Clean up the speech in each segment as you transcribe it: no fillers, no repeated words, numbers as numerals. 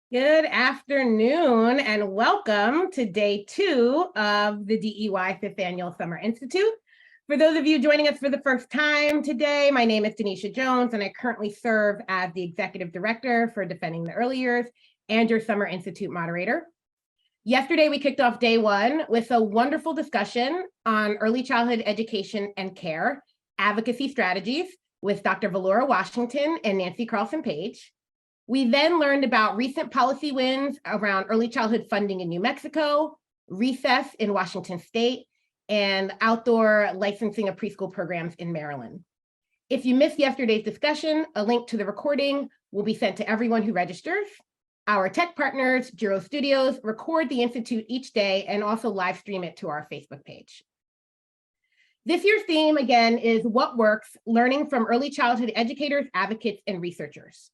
Good afternoon and welcome to day 2 of the DEY 5th Annual Summer Institute. For those of you joining us for the first time today, my name is Denisha Jones and I currently serve as the Executive Director for Defending the Early Years and your Summer Institute moderator. Yesterday, we kicked off day 1 with a wonderful discussion on early childhood education and care, advocacy strategies with Dr. Valora Washington and Nancy Carlson-Page. We then learned about recent policy wins around early childhood funding in New Mexico, recess in Washington State, and outdoor licensing of preschool programs in Maryland. If you missed yesterday's discussion, a link to the recording will be sent to everyone who registers. Our tech partners, Jiro Studios, record the Institute each day and also live stream it to our Facebook page. This year's theme, again, is What Works? Learning from Early Childhood Educators, Advocates, and Researchers.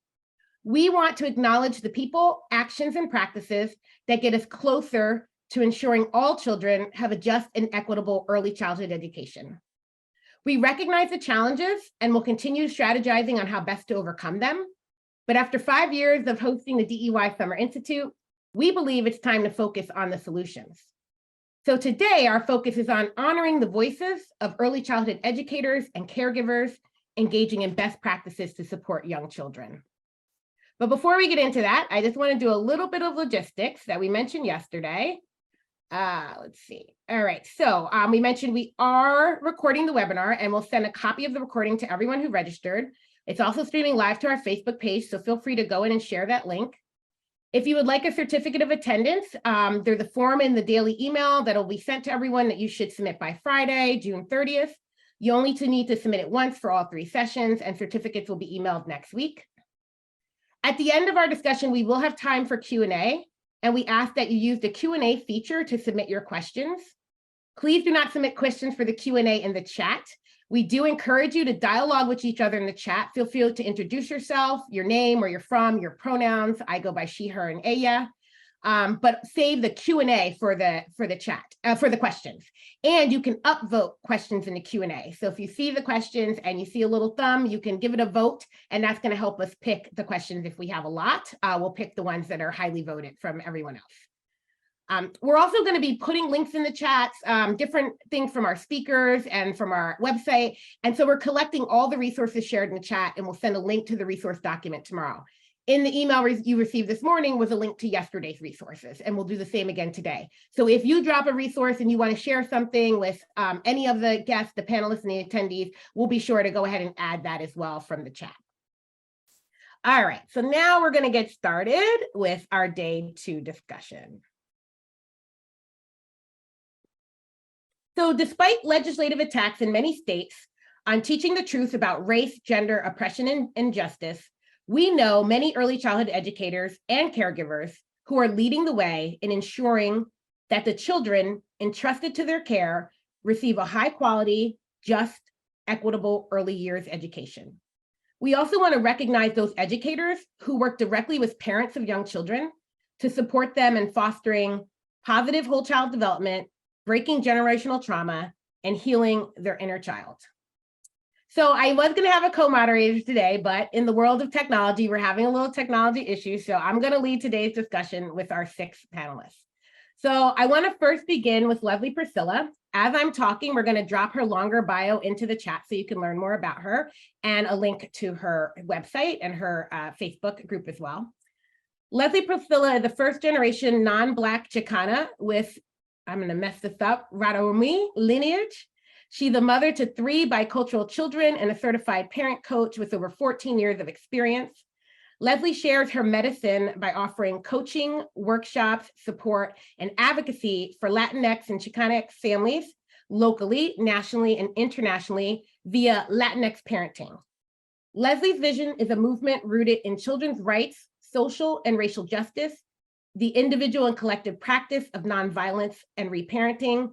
We want to acknowledge the people, actions, and practices that get us closer to ensuring all children have a just and equitable early childhood education. We recognize the challenges and will continue strategizing on how best to overcome them. But after 5 years of hosting the DEY Summer Institute, we believe it's time to focus on the solutions. So today, our focus is on honoring the voices of early childhood educators and caregivers engaging in best practices to support young children. But before we get into that, I just want to do a little bit of logistics that we mentioned yesterday. Let's see. All right, so we mentioned we are recording the webinar and we'll send a copy of the recording to everyone who registered. It's also streaming live to our Facebook page, so feel free to go in and share that link. If you would like a certificate of attendance, there's a form in the daily email that'll be sent to everyone that you should submit by Friday, June 30th. You only need to submit it once for all 3 sessions, and certificates will be emailed next week. At the end of our discussion, we will have time for Q&A, and we ask that you use the Q&A feature to submit your questions. Please do not submit questions for the Q&A in the chat. We do encourage you to dialogue with each other in the chat. Feel free to introduce yourself, your name, where you're from, your pronouns. I go by she, her, and Aya. But save the Q&A for the chat, for the questions. And you can upvote questions in the Q&A. So if you see the questions and you see a little thumb, you can give it a vote, and that's going to help us pick the questions. If we have a lot, we'll pick the ones that are highly voted from everyone else. We're also going to be putting links in the chats, different things from our speakers and from our website. And so we're collecting all the resources shared in the chat, and we'll send a link to the resource document tomorrow. In the email you received this morning was a link to yesterday's resources, and we'll do the same again today. So if you drop a resource and you want to share something with any of the guests, the panelists, and the attendees, we'll be sure to go ahead and add that as well from the chat. All right, so now we're going to get started with our day 2 discussion. So despite legislative attacks in many states on teaching the truth about race, gender, oppression, and injustice, we know many early childhood educators and caregivers who are leading the way in ensuring that the children entrusted to their care receive a high quality, just, equitable early years education. We also want to recognize those educators who work directly with parents of young children to support them in fostering positive whole child development, breaking generational trauma, and healing their inner child. So I was going to have a co-moderator today, but in the world of technology, we're having a little technology issue. So I'm going to lead today's discussion with our 6 panelists. So I want to first begin with lovely Priscilla. As I'm talking, we're going to drop her longer bio into the chat so you can learn more about her, and a link to her website and her Facebook group as well. Lovely Priscilla is the first generation non-Black Chicana with, I'm going to mess this up, Radomí lineage. She's a mother to 3 bicultural children and a certified parent coach with over 14 years of experience. Leslie shares her medicine by offering coaching, workshops, support, and advocacy for Latinx and Chicana families locally, nationally, and internationally via Latinx parenting. Leslie's vision is a movement rooted in children's rights, social and racial justice, the individual and collective practice of nonviolence and reparenting,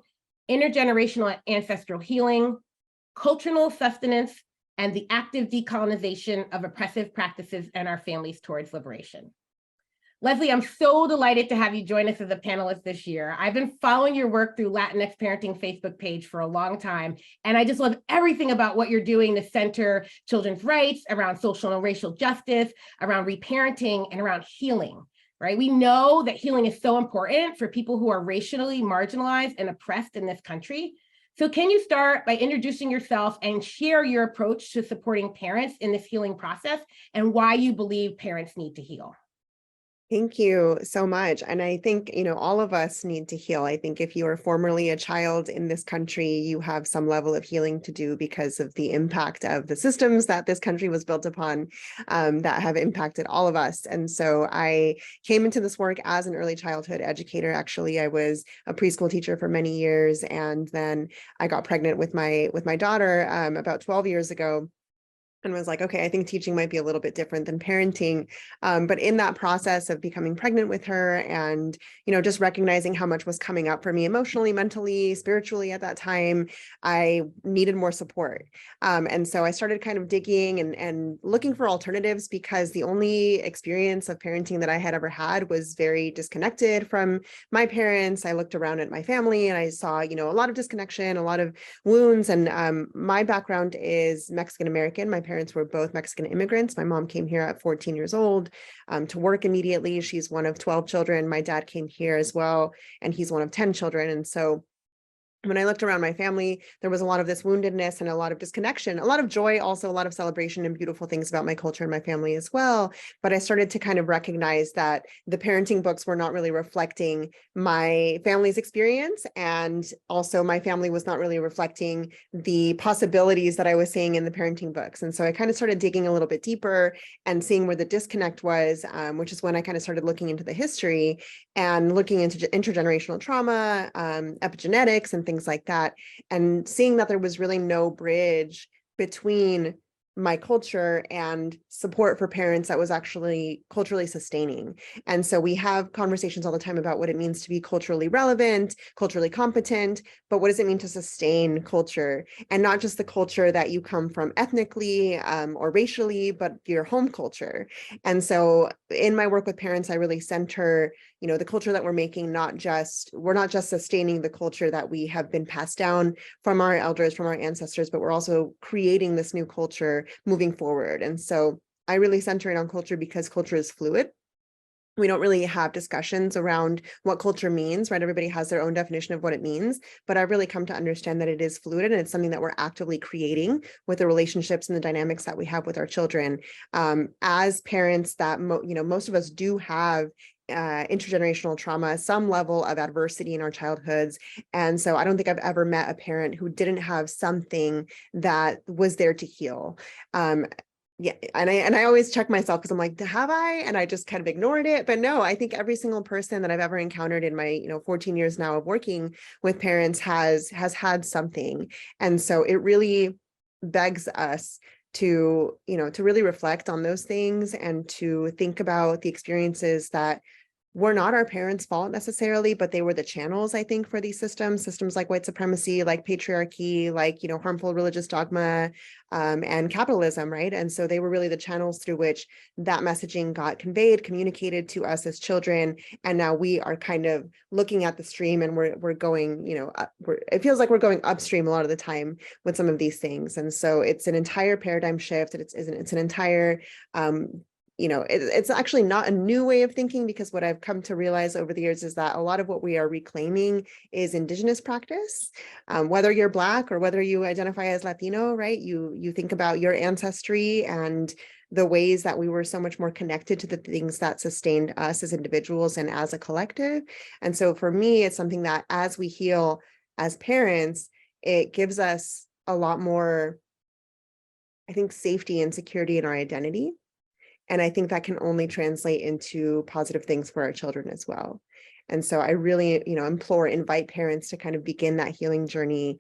intergenerational and ancestral healing, cultural sustenance, and the active decolonization of oppressive practices and our families towards liberation. Leslie, I'm so delighted to have you join us as a panelist this year. I've been following your work through Latinx Parenting Facebook page for a long time, and I just love everything about what you're doing to center children's rights, around social and racial justice, around reparenting, and around healing. right? We know that healing is so important for people who are racially marginalized and oppressed in this country. So can you start by introducing yourself and share your approach to supporting parents in this healing process and why you believe parents need to heal? Thank you so much. And I think, all of us need to heal. I think if you are formerly a child in this country, you have some level of healing to do because of the impact of the systems that this country was built upon, that have impacted all of us. And so I came into this work as an early childhood educator. Actually, I was a preschool teacher for many years, and then I got pregnant with my daughter about 12 years ago, and was like, okay, I think teaching might be a little bit different than parenting. But in that process of becoming pregnant with her and, just recognizing how much was coming up for me emotionally, mentally, spiritually at that time, I needed more support. And so I started kind of digging and looking for alternatives, because the only experience of parenting that I had ever had was very disconnected from my parents. I looked around at my family and I saw, a lot of disconnection, a lot of wounds. And my background is Mexican-American. My parents were both Mexican immigrants. My mom came here at 14 years old to work immediately. She's one of 12 children. My dad came here as well, and he's one of 10 children. And so when I looked around my family, there was a lot of this woundedness and a lot of disconnection, a lot of joy, also a lot of celebration and beautiful things about my culture and my family as well. But I started to kind of recognize that the parenting books were not really reflecting my family's experience. And also my family was not really reflecting the possibilities that I was seeing in the parenting books. And so I kind of started digging a little bit deeper and seeing where the disconnect was, which is when I kind of started looking into the history and looking into intergenerational trauma, epigenetics, and things like that, and seeing that there was really no bridge between my culture and support for parents that was actually culturally sustaining. And so we have conversations all the time about what it means to be culturally relevant, culturally competent, but what does it mean to sustain culture? And not just the culture that you come from ethnically or racially, but your home culture. And so in my work with parents, I really center the culture that we're making, we're not just sustaining the culture that we have been passed down from our elders, from our ancestors, but we're also creating this new culture moving forward. And so I really center it on culture because culture is fluid. We don't really have discussions around what culture means, right? Everybody has their own definition of what it means, but I've really come to understand that it is fluid, and it's something that we're actively creating with the relationships and the dynamics that we have with our children. As parents, that most of us do have intergenerational trauma, some level of adversity in our childhoods. And so I don't think I've ever met a parent who didn't have something that was there to heal. Yeah, and I always check myself because I'm like, have I? And I just kind of ignored it. But no, I think every single person that I've ever encountered in my 14 years now of working with parents has had something. And so it really begs us to really reflect on those things and to think about the experiences that were not our parents' fault necessarily, but they were the channels, I think, for these systems like white supremacy, like patriarchy, like, harmful religious dogma, and capitalism, right? And so they were really the channels through which that messaging got conveyed, communicated to us as children. And now we are kind of looking at the stream, and we're going, it feels like we're going upstream a lot of the time with some of these things. And so it's an entire paradigm shift. It's an entire, it's actually not a new way of thinking, because what I've come to realize over the years is that a lot of what we are reclaiming is indigenous practice. Whether you're Black or whether you identify as Latino, right? You think about your ancestry and the ways that we were so much more connected to the things that sustained us as individuals and as a collective. And so for me, it's something that as we heal as parents, it gives us a lot more, I think, safety and security in our identity. And I think that can only translate into positive things for our children as well. And so I really, invite parents to kind of begin that healing journey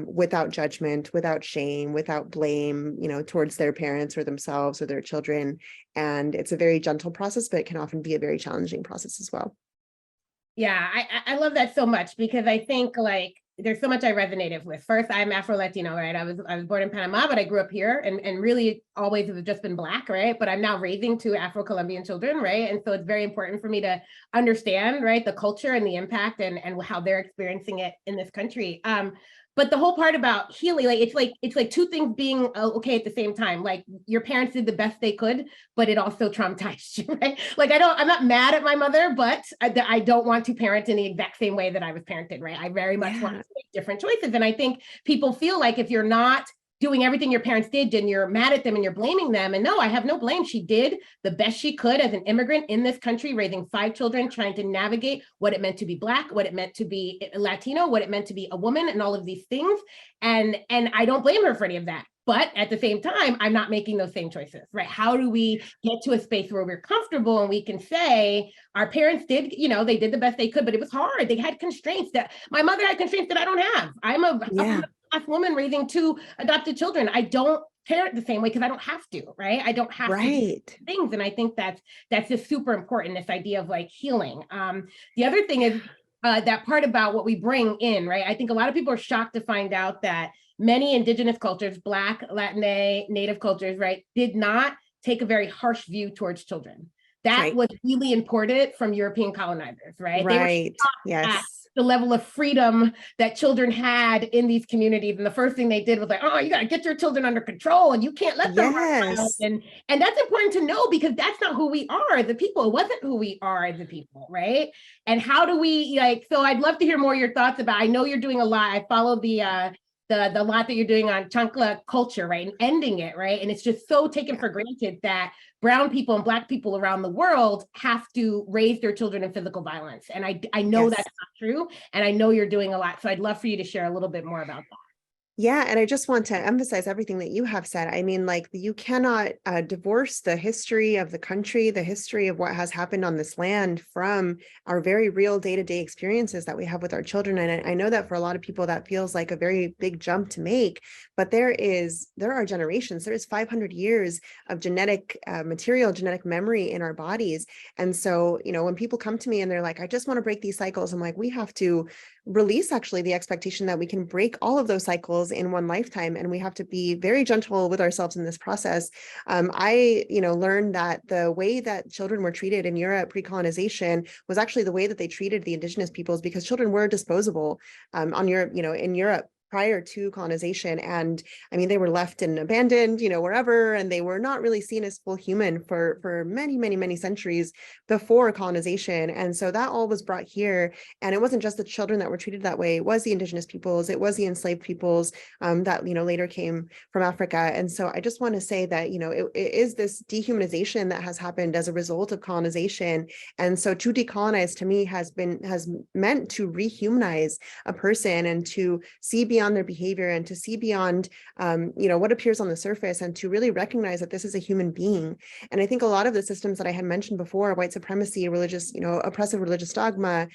without judgment, without shame, without blame, towards their parents or themselves or their children. And it's a very gentle process, but it can often be a very challenging process as well. Yeah, I love that so much, because I think there's so much I resonated with. First, I'm Afro-Latino, right? I was born in Panama, but I grew up here and really always have just been Black, right? But I'm now raising two Afro-Colombian children, right? And so it's very important for me to understand, right, the culture and the impact and how they're experiencing it in this country. But the whole part about healing, it's like two things being okay at the same time. Like your parents did the best they could, but it also traumatized you, right? Like I'm not mad at my mother, but I don't want to parent in the exact same way that I was parented, right? I very much want to make different choices. And I think people feel like if you're not doing everything your parents did, then you're mad at them and you're blaming them. And no, I have no blame. She did the best she could as an immigrant in this country, raising 5 children, trying to navigate what it meant to be Black, what it meant to be Latino, what it meant to be a woman, and all of these things. And I don't blame her for any of that. But at the same time, I'm not making those same choices, right? How do we get to a space where we're comfortable and we can say our parents did, they did the best they could, but it was hard. They had constraints that my mother had constraints that I don't have. I'm a Black woman raising 2 adopted children. I don't parent the same way because I don't have to, right? I don't have to do things. And I think that's just super important, this idea of like healing. The other thing is that part about what we bring in, right? I think a lot of people are shocked to find out that many indigenous cultures, Black, Latinx, Native cultures, right, did not take a very harsh view towards children. That was really imported from European colonizers, right? They were shocked at the level of freedom that children had in these communities. And the first thing they did was like, oh, you got to get your children under control and you can't let them run wild. And that's important to know because that's not who we are as a people. It wasn't who we are as a people, right? And how do we so I'd love to hear more of your thoughts about, I know you're doing a lot. I follow the lot that you're doing on chancla culture, right? And ending it, right? And it's just so taken for granted that brown people and Black people around the world have to raise their children in physical violence. And I know that's not true. And I know you're doing a lot. So I'd love for you to share a little bit more about that. Yeah, and I just want to emphasize everything that you have said. I mean, like, you cannot divorce the history of the country, the history of what has happened on this land from our very real day-to-day experiences that we have with our children. And I know that for a lot of people, that feels like a very big jump to make, but there are generations, there is 500 years of genetic material, genetic memory in our bodies. And so, when people come to me and they're like, I just want to break these cycles, I'm like, we have to release actually the expectation that we can break all of those cycles in one lifetime, and we have to be very gentle with ourselves in this process. I learned that the way that children were treated in Europe pre-colonization was actually the way that they treated the indigenous peoples, because children were disposable in Europe prior to colonization. And I mean, they were left and abandoned, wherever, and they were not really seen as full human for many, many, many centuries before colonization. And so that all was brought here. And it wasn't just the children that were treated that way. It was the indigenous peoples, it was the enslaved peoples that, later came from Africa. And so I just want to say that, it is this dehumanization that has happened as a result of colonization. And so to decolonize, to me, has meant to rehumanize a person and to see beyond their behavior and to see beyond, what appears on the surface, and to really recognize that this is a human being. And I think a lot of the systems that I had mentioned before, white supremacy, religious, oppressive religious dogma,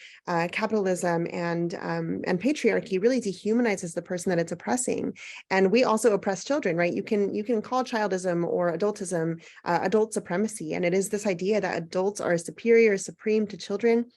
capitalism, and patriarchy, really dehumanizes the person that it's oppressing. And we also oppress children, right? You can call childism or adultism adult supremacy, and it is this idea that adults are superior, supreme to children.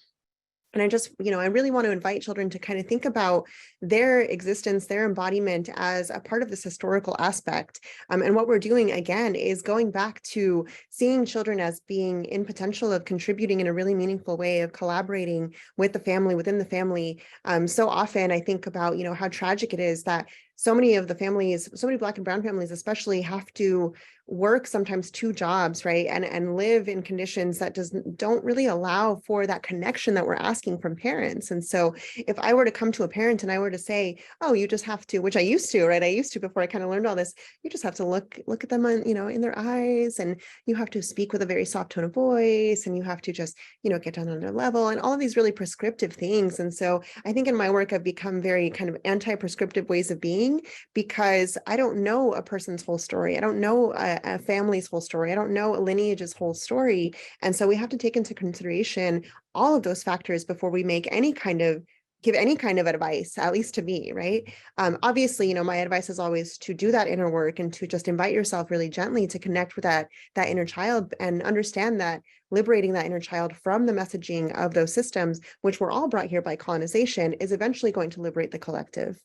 And I just, I really want to invite children to kind of think about their existence, their embodiment as a part of this historical aspect. And what we're doing, again, is going back to seeing children as being in potential of contributing in a really meaningful way, of collaborating with the family, within the family. So often I think about, how tragic it is that so many of the families, so many Black and brown families especially, have to work sometimes 2 jobs, right? And live in conditions that don't really allow for that connection that we're asking from parents. And so if I were to come to a parent and I were to say, oh, you just have to, which I used to, right? I used to before I kind of learned all this, you just have to look at them on, in their eyes, and you have to speak with a very soft tone of voice, and you have to just, get down on their level, and all of these really prescriptive things. And so I think in my work, I've become very kind of anti-prescriptive ways of being, because I don't know a person's whole story. I don't know a family's whole story. I don't know a lineage's whole story. And so we have to take into consideration all of those factors before we make give any kind of advice, at least to me, right? Obviously, my advice is always to do that inner work and to just invite yourself really gently to connect with that inner child, and understand that liberating that inner child from the messaging of those systems, which were all brought here by colonization, is eventually going to liberate the collective.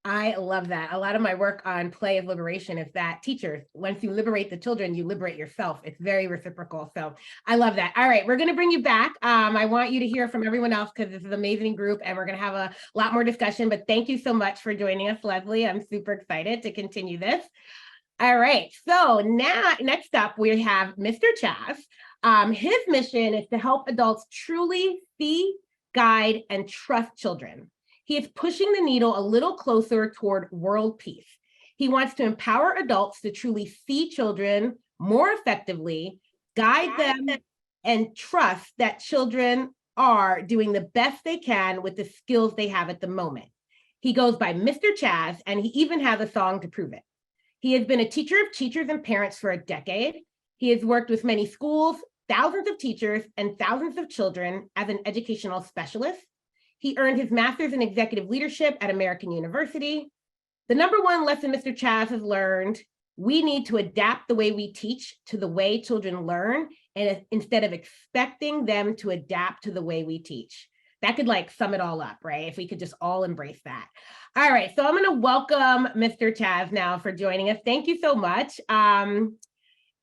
I love that. A lot of my work on play of liberation is that teachers, once you liberate the children, you liberate yourself. It's very reciprocal. So I love that. All right, we're going to bring you back. I want you to hear from everyone else because this is an amazing group and we're going to have a lot more discussion. But thank you so much for joining us, Leslie. I'm super excited to continue this. All right, so now next up we have Mr. Chazz. His mission is to help adults truly see, guide, and trust children. He is pushing the needle a little closer toward world peace. He wants to empower adults to truly see children more effectively, guide them, and trust that children are doing the best they can with the skills they have at the moment. He goes by Mr. Chazz, and he even has a song to prove it. He has been a teacher of teachers and parents for a decade. He has worked with many schools, thousands of teachers, and thousands of children as an educational specialist. He earned his master's in executive leadership at American University. The number one lesson Mr. Chazz has learned: we need to adapt the way we teach to the way children learn, and instead of expecting them to adapt to the way we teach. That could like sum it all up, right? If we could just all embrace that. All right, so I'm going to welcome Mr. Chazz now for joining us. Thank you so much.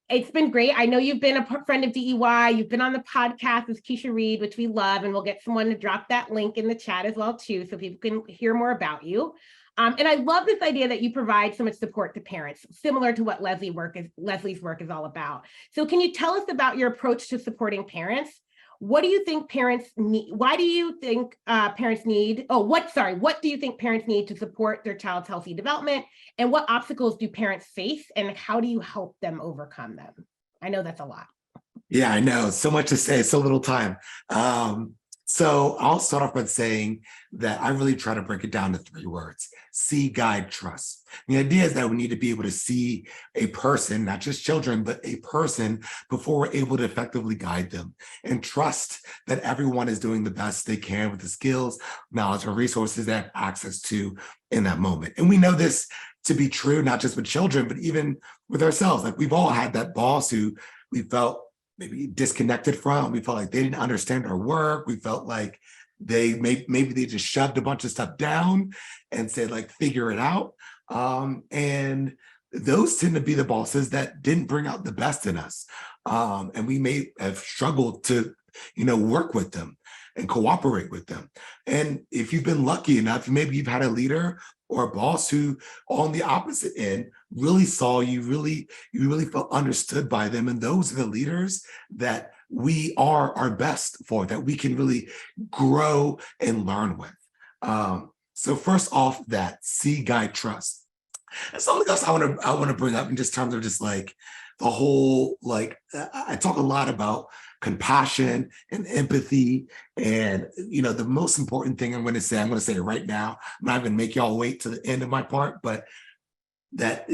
It's been great. I know you've been a friend of DEY. You've been on the podcast with Keisha Reed, which we love, and we'll get someone to drop that link in the chat as well too, so people can hear more about you. And I love this idea that you provide so much support to parents, similar to what Leslie's work is all about. So can you tell us about your approach to supporting parents? What do you think parents need? Why do you think parents need? What do you think parents need to support their child's healthy development? And what obstacles do parents face? And how do you help them overcome them? I know that's a lot. Yeah, I know. So much to say, so little time. So I'll start off by saying that I really try to break it down to 3 words: see, guide, trust. The idea is that we need to be able to see a person, not just children, but a person before we're able to effectively guide them, and trust that everyone is doing the best they can with the skills, knowledge, and resources they have access to in that moment. And we know this to be true, not just with children, but even with ourselves. Like, we've all had that boss who we felt maybe disconnected from. We felt like they didn't understand our work. We felt like maybe they just shoved a bunch of stuff down and said, like, figure it out. And those tend to be the bosses that didn't bring out the best in us. And we may have struggled to, work with them and cooperate with them. And if you've been lucky enough, maybe you've had a leader or a boss who on the opposite end really saw you, you really felt understood by them. And those are the leaders that we are our best for, that we can really grow and learn with. So first off, that see, guide, trust. And something else I want to bring up in just terms of just like the whole, like, I talk a lot about compassion and empathy. And, the most important thing I'm going to say it right now. I'm not going to make y'all wait to the end of my part, but that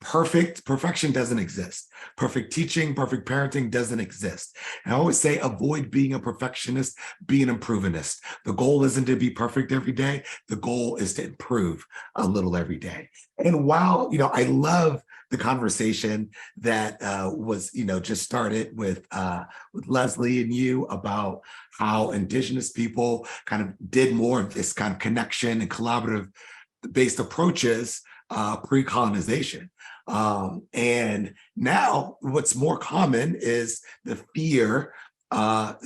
perfection doesn't exist. Perfect teaching, perfect parenting doesn't exist. And I always say, avoid being a perfectionist, be an improvementist. The goal isn't to be perfect every day. The goal is to improve a little every day. And while, I love the conversation that was, just started with Leslie and you about how Indigenous people kind of did more of this kind of connection and collaborative based approaches pre-colonization. And now what's more common is the fear and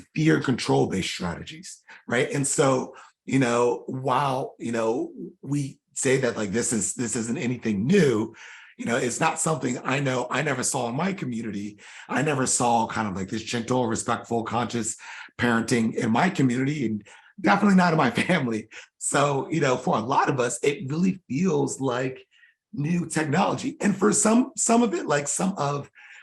control-based strategies, right? And so, while, we say that like this isn't anything new, it's not something I never saw in my community. I never saw kind of like this gentle, respectful, conscious parenting in my community, and definitely not in my family. So, for a lot of us, it really feels like new technology. And for some of it, like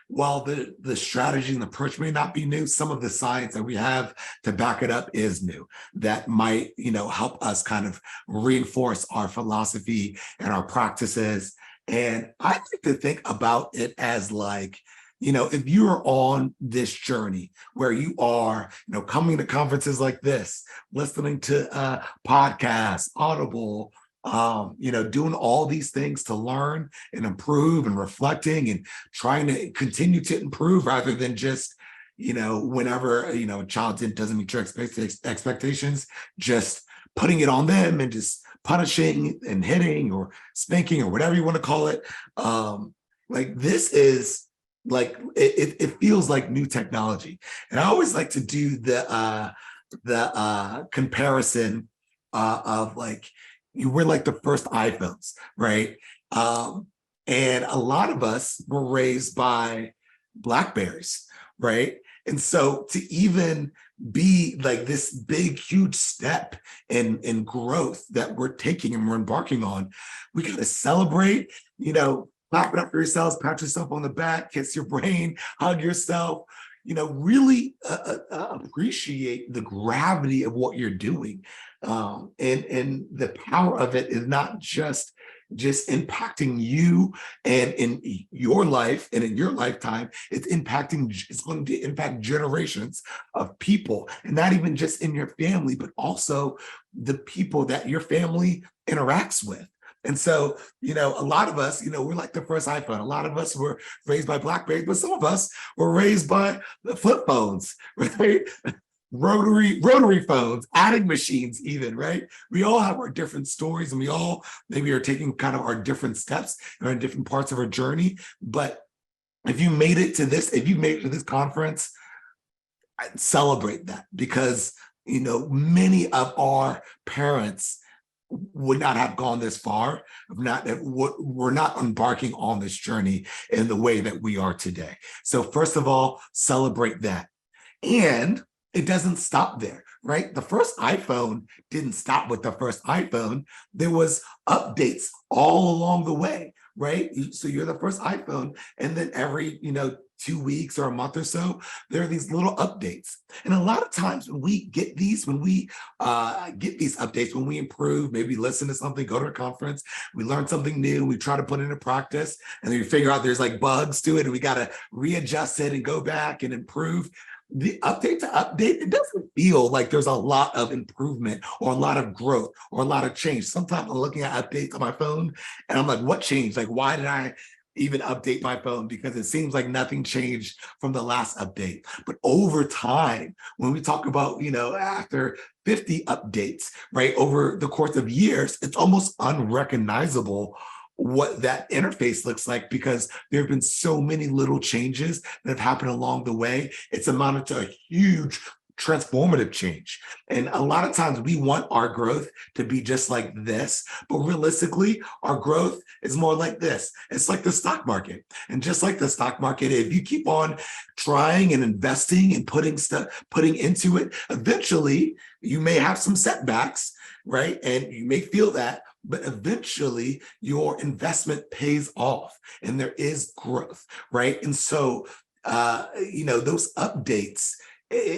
while the strategy and the approach may not be new, some of the science that we have to back it up is new. That might, help us kind of reinforce our philosophy and our practices. And I like to think about it as like, if you're on this journey where you are, coming to conferences like this, listening to podcasts, Audible, doing all these things to learn and improve and reflecting and trying to continue to improve rather than just, whenever, a child doesn't meet your expectations, just putting it on them and just punishing and hitting or spanking or whatever you want to call it. Like this is like, it feels like new technology. And I always like to do the comparison of like, you were like the first iPhones, right? And a lot of us were raised by BlackBerries, right? And so to even be like this big, huge step in growth that we're taking and we're embarking on, we got to celebrate, clap it up for yourselves, pat yourself on the back, kiss your brain, hug yourself, really appreciate the gravity of what you're doing. And the power of it is not just impacting you and in your life and in your lifetime, it's going to impact generations of people, and not even just in your family, but also the people that your family interacts with. And so, a lot of us, we're like the first iPhone. A lot of us were raised by BlackBerry, but some of us were raised by the flip phones, right? Rotary phones, adding machines even, right? We all have our different stories, and we all maybe are taking kind of our different steps or in different parts of our journey. But if you made it to this conference, I'd celebrate that, because, many of our parents would not have gone this far if we're not embarking on this journey in the way that we are today. So first of all, celebrate that. And it doesn't stop there, right? The first iPhone didn't stop with the first iPhone. There was updates all along the way, right? So you're the first iPhone, and then every, 2 weeks or a month or so, there are these little updates. And a lot of times when we get these updates, when we improve, maybe listen to something, go to a conference, we learn something new, we try to put it into practice, and then we figure out there's like bugs to it, and we got to readjust it and go back and improve. The update to update, it doesn't feel like there's a lot of improvement or a lot of growth or a lot of change. Sometimes I'm looking at updates on my phone and I'm like, what changed? Like, why did I even update my phone? Because it seems like nothing changed from the last update. But over time, when we talk about, after 50 updates, right, over the course of years, it's almost unrecognizable what that interface looks like, because there have been so many little changes that have happened along the way. It's amounted to a huge transformative change. And a lot of times we want our growth to be just like this, but realistically, our growth is more like this. It's like the stock market. And just like the stock market, if you keep on trying and investing and putting into it, eventually you may have some setbacks, right? And you may feel that, but eventually your investment pays off and there is growth, right? And so, those updates,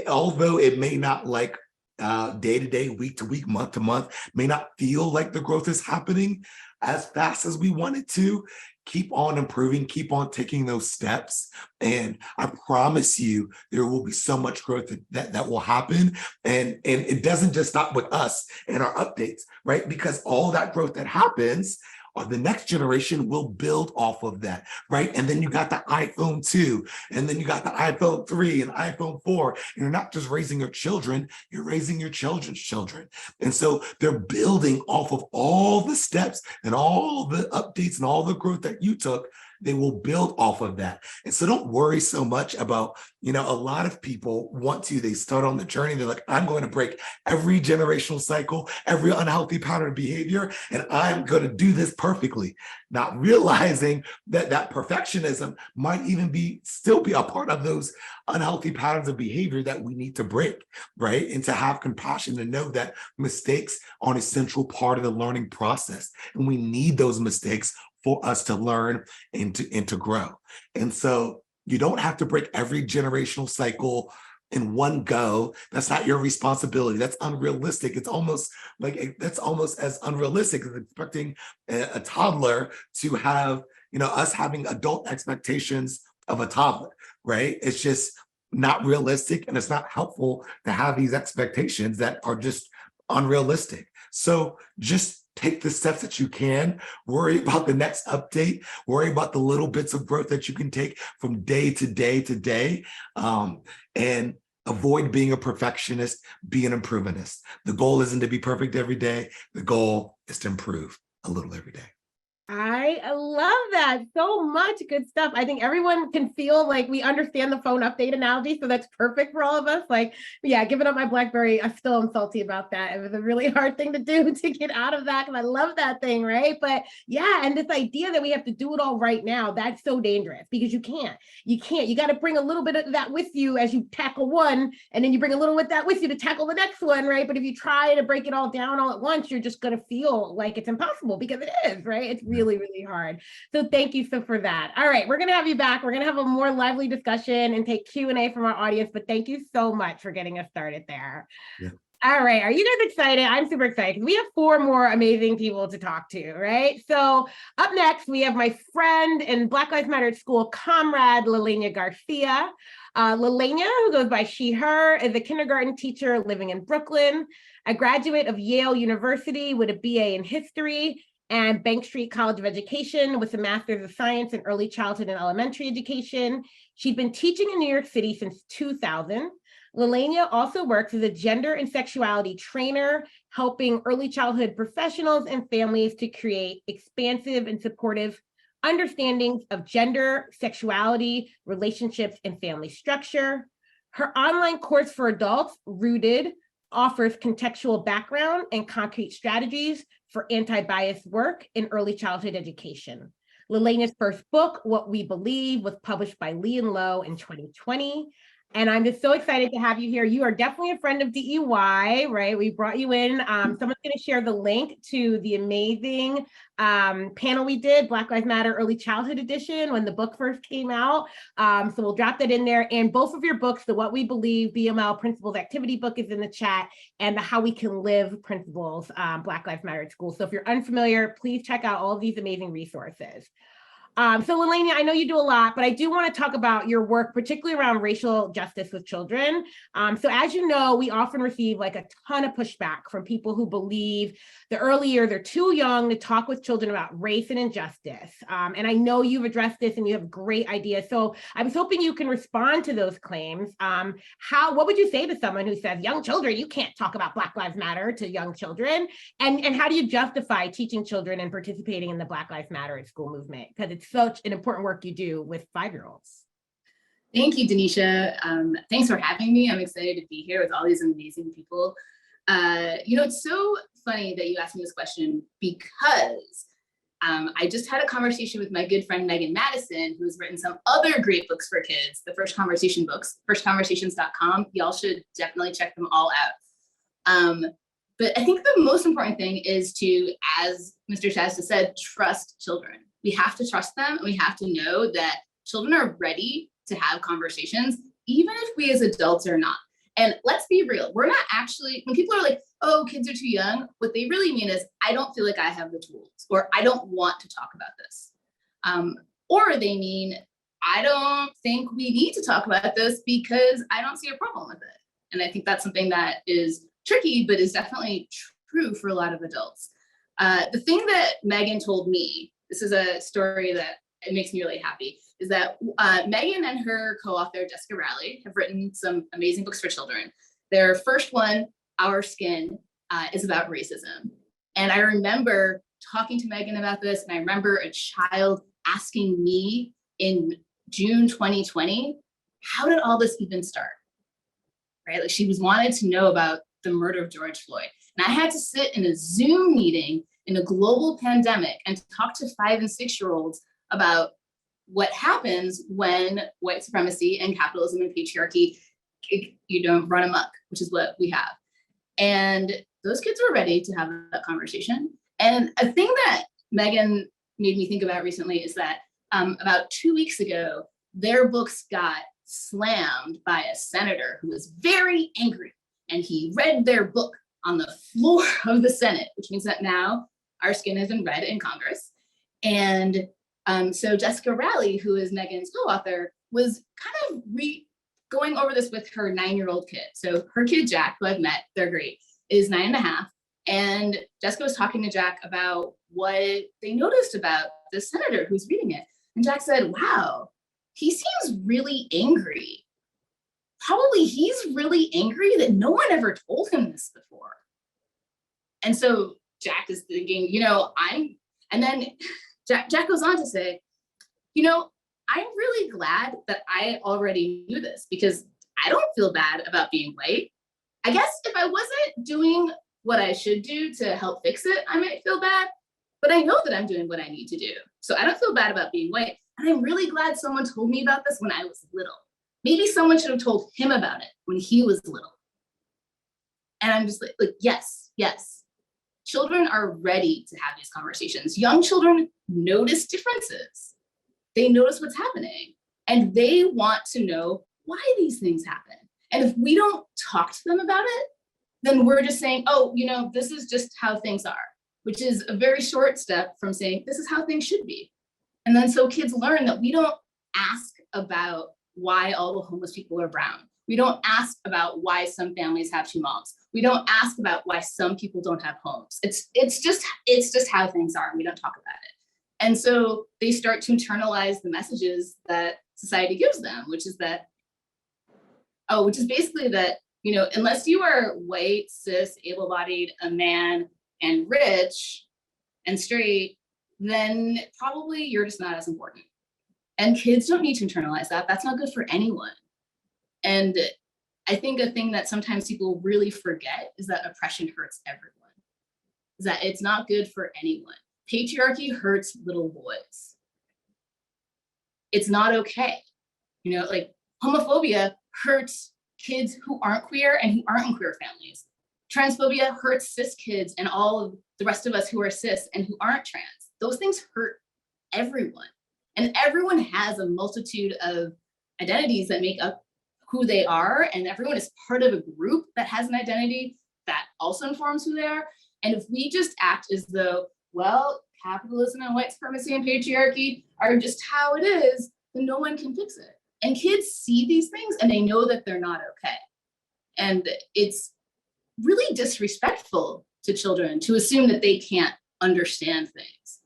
although it may not like day to day, week to week, month to month, may not feel like the growth is happening as fast as we want it to, keep on improving, keep on taking those steps. And I promise you, there will be so much growth that will happen. And it doesn't just stop with us and our updates, right? Because all that growth that happens, or the next generation will build off of that, right? And then you got the iPhone 2, and then you got the iPhone 3 and iPhone 4. And you're not just raising your children, you're raising your children's children. And so they're building off of all the steps and all the updates and all the growth that you took. They will build off of that. And so don't worry so much about, a lot of people they start on the journey. They're like, I'm going to break every generational cycle, every unhealthy pattern of behavior, and I'm going to do this perfectly. Not realizing that perfectionism might even still be a part of those unhealthy patterns of behavior that we need to break, right? And to have compassion, to know that mistakes are an essential part of the learning process. And we need those mistakes for us to learn and to grow. And so you don't have to break every generational cycle in one go. That's not your responsibility. That's unrealistic. It's almost as unrealistic as expecting a toddler to have, us having adult expectations of a toddler, right? It's just not realistic, and it's not helpful to have these expectations that are just unrealistic. So just take the steps that you can, worry about the next update, worry about the little bits of growth that you can take from day to day to day. And Avoid being a perfectionist, be an improvementist. The goal isn't to be perfect every day. The goal is to improve a little every day. I love that so much. Good stuff. I think everyone can feel like we understand the phone update analogy. So that's perfect for all of us. Like, yeah, giving up my BlackBerry, I still am salty about that. It was a really hard thing to do to get out of that because I love that thing, right? But yeah, and this idea that we have to do it all right now, that's so dangerous because you can't. You got to bring a little bit of that with you as you tackle one, and then you bring a little with that with you to tackle the next one, right? But if you try to break it all down all at once, you're just going to feel like it's impossible because it is, right? It's really, really hard. So thank you so for that. All right, we're going to have you back. We're going to have a more lively discussion and take Q&A from our audience, but thank you so much for getting us started there. Yeah. All right, are you guys excited? I'm super excited. We have 4 more amazing people to talk to, right? So up next, we have my friend and Black Lives Matter at School comrade, Laleña Garcia. Laleña, who goes by she, her, is a kindergarten teacher living in Brooklyn, a graduate of Yale University with a BA in history, and Bank Street College of Education with a Master's of Science in Early Childhood and Elementary Education. She's been teaching in New York City since 2000. Laleña also works as a gender and sexuality trainer, helping early childhood professionals and families to create expansive and supportive understandings of gender, sexuality, relationships, and family structure. Her online course for adults, Rooted, offers contextual background and concrete strategies for anti-bias work in early childhood education. Laleña's first book, What We Believe, was published by Lee & Low in 2020. And I'm just so excited to have you here. You are definitely a friend of DEY, right? We brought you in. Someone's going to share the link to the amazing panel we did, Black Lives Matter Early Childhood Edition, when the book first came out. So we'll drop that in there. And both of your books, the What We Believe BML Principles Activity book is in the chat, and the How We Can Live Principles, Black Lives Matter at School. So if you're unfamiliar, please check out all of these amazing resources. So Laleña, I know you do a lot, but I do want to talk about your work, particularly around racial justice with children. So as you know, we often receive like a ton of pushback from people who believe the earlier they're too young to talk with children about race and injustice. And I know you've addressed this and you have great ideas. So I was hoping you can respond to those claims. What would you say to someone who says, young children, you can't talk about Black Lives Matter to young children? And how do you justify teaching children and participating in the Black Lives Matter at School movement? Because it's such an important work you do with 5-year-olds. Thank you, Denisha. Thanks for having me. I'm excited to be here with all these amazing people. It's so funny that you asked me this question because I just had a conversation with my good friend, Megan Madison, who's written some other great books for kids, the First Conversation books, firstconversations.com. Y'all should definitely check them all out. But I think the most important thing is to, as Mr. Chazz just said, trust children. We have to trust them, and we have to know that children are ready to have conversations, even if we as adults are not. And let's be real, we're not actually, when people are like, oh, kids are too young, what they really mean is, I don't feel like I have the tools, or I don't want to talk about this. Or they mean, I don't think we need to talk about this because I don't see a problem with it. And I think that's something that is tricky, but is definitely true for a lot of adults. The thing that Megan told me, this is a story that it makes me really happy, is that Megan and her co-author, Jessica Rowley, have written some amazing books for children. Their first one, Our Skin, is about racism. And I remember talking to Megan about this, and I remember a child asking me in June 2020, how did all this even start? Right? Like, she was wanted to know about the murder of George Floyd. And I had to sit in a Zoom meeting in a global pandemic and talk to 5- and 6-year-olds about what happens when white supremacy and capitalism and patriarchy, run amok, which is what we have. And those kids were ready to have that conversation. And a thing that Megan made me think about recently is that about 2 weeks ago, their books got slammed by a senator who was very angry. And he read their book on the floor of the Senate, which means that now Our Skin has been read in Congress. And so Jessica Rowley, who is Megan's co-author, was kind of going over this with her 9-year-old kid. So her kid, Jack, who I've met, they're great, is 9.5. And Jessica was talking to Jack about what they noticed about the senator who's reading it. And Jack said, wow, he seems really angry. probably he's really angry that no one ever told him this before. And so Jack is thinking, and then Jack goes on to say, I'm really glad that I already knew this because I don't feel bad about being white. I guess if I wasn't doing what I should do to help fix it, I might feel bad, but I know that I'm doing what I need to do. So I don't feel bad about being white. And I'm really glad someone told me about this when I was little. Maybe someone should have told him about it when he was little. And I'm just like, yes. Children are ready to have these conversations. Young children notice differences. They notice what's happening and they want to know why these things happen. And if we don't talk to them about it, then we're just saying, oh, this is just how things are, which is a very short step from saying, this is how things should be. And then so kids learn that we don't ask about why all the homeless people are brown. We don't ask about why some families have 2 moms. We don't ask about why some people don't have homes. It's just how things are, and we don't talk about it. And so they start to internalize the messages that society gives them, which is basically that, unless you are white, cis, able-bodied, a man, and rich and straight, then probably you're just not as important. And kids don't need to internalize that. That's not good for anyone. And I think a thing that sometimes people really forget is that oppression hurts everyone, is that it's not good for anyone. Patriarchy hurts little boys. It's not okay. Homophobia hurts kids who aren't queer and who aren't in queer families. Transphobia hurts cis kids and all of the rest of us who are cis and who aren't trans. Those things hurt everyone. And everyone has a multitude of identities that make up who they are, and everyone is part of a group that has an identity that also informs who they are. And if we just act as though, well, capitalism and white supremacy and patriarchy are just how it is, then no one can fix it. And kids see these things and they know that they're not okay. And it's really disrespectful to children to assume that they can't understand things.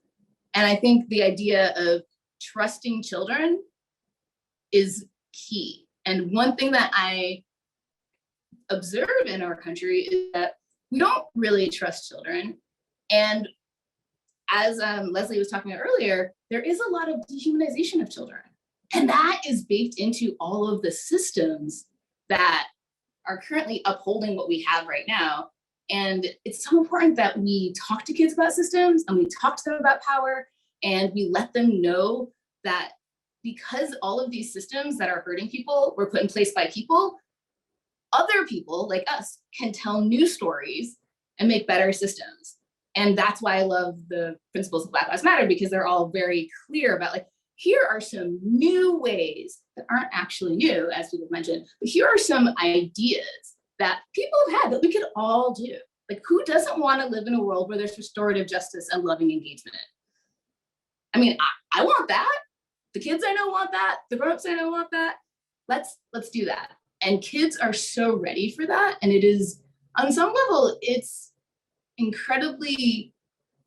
And I think the idea of trusting children is key. And one thing that I observe in our country is that we don't really trust children. And as Leslie was talking about earlier, there is a lot of dehumanization of children. And that is baked into all of the systems that are currently upholding what we have right now. And it's so important that we talk to kids about systems and we talk to them about power and we let them know that because all of these systems that are hurting people were put in place by people, other people like us can tell new stories and make better systems. And that's why I love the principles of Black Lives Matter, because they're all very clear about here are some new ways that aren't actually new, as people mentioned, but here are some ideas that people have had that we could all do. Who doesn't want to live in a world where there's restorative justice and loving engagement? I mean, I want that. The kids I know want that. The grown-ups I know want that. Let's do that. And kids are so ready for that. And it is, on some level, it's incredibly,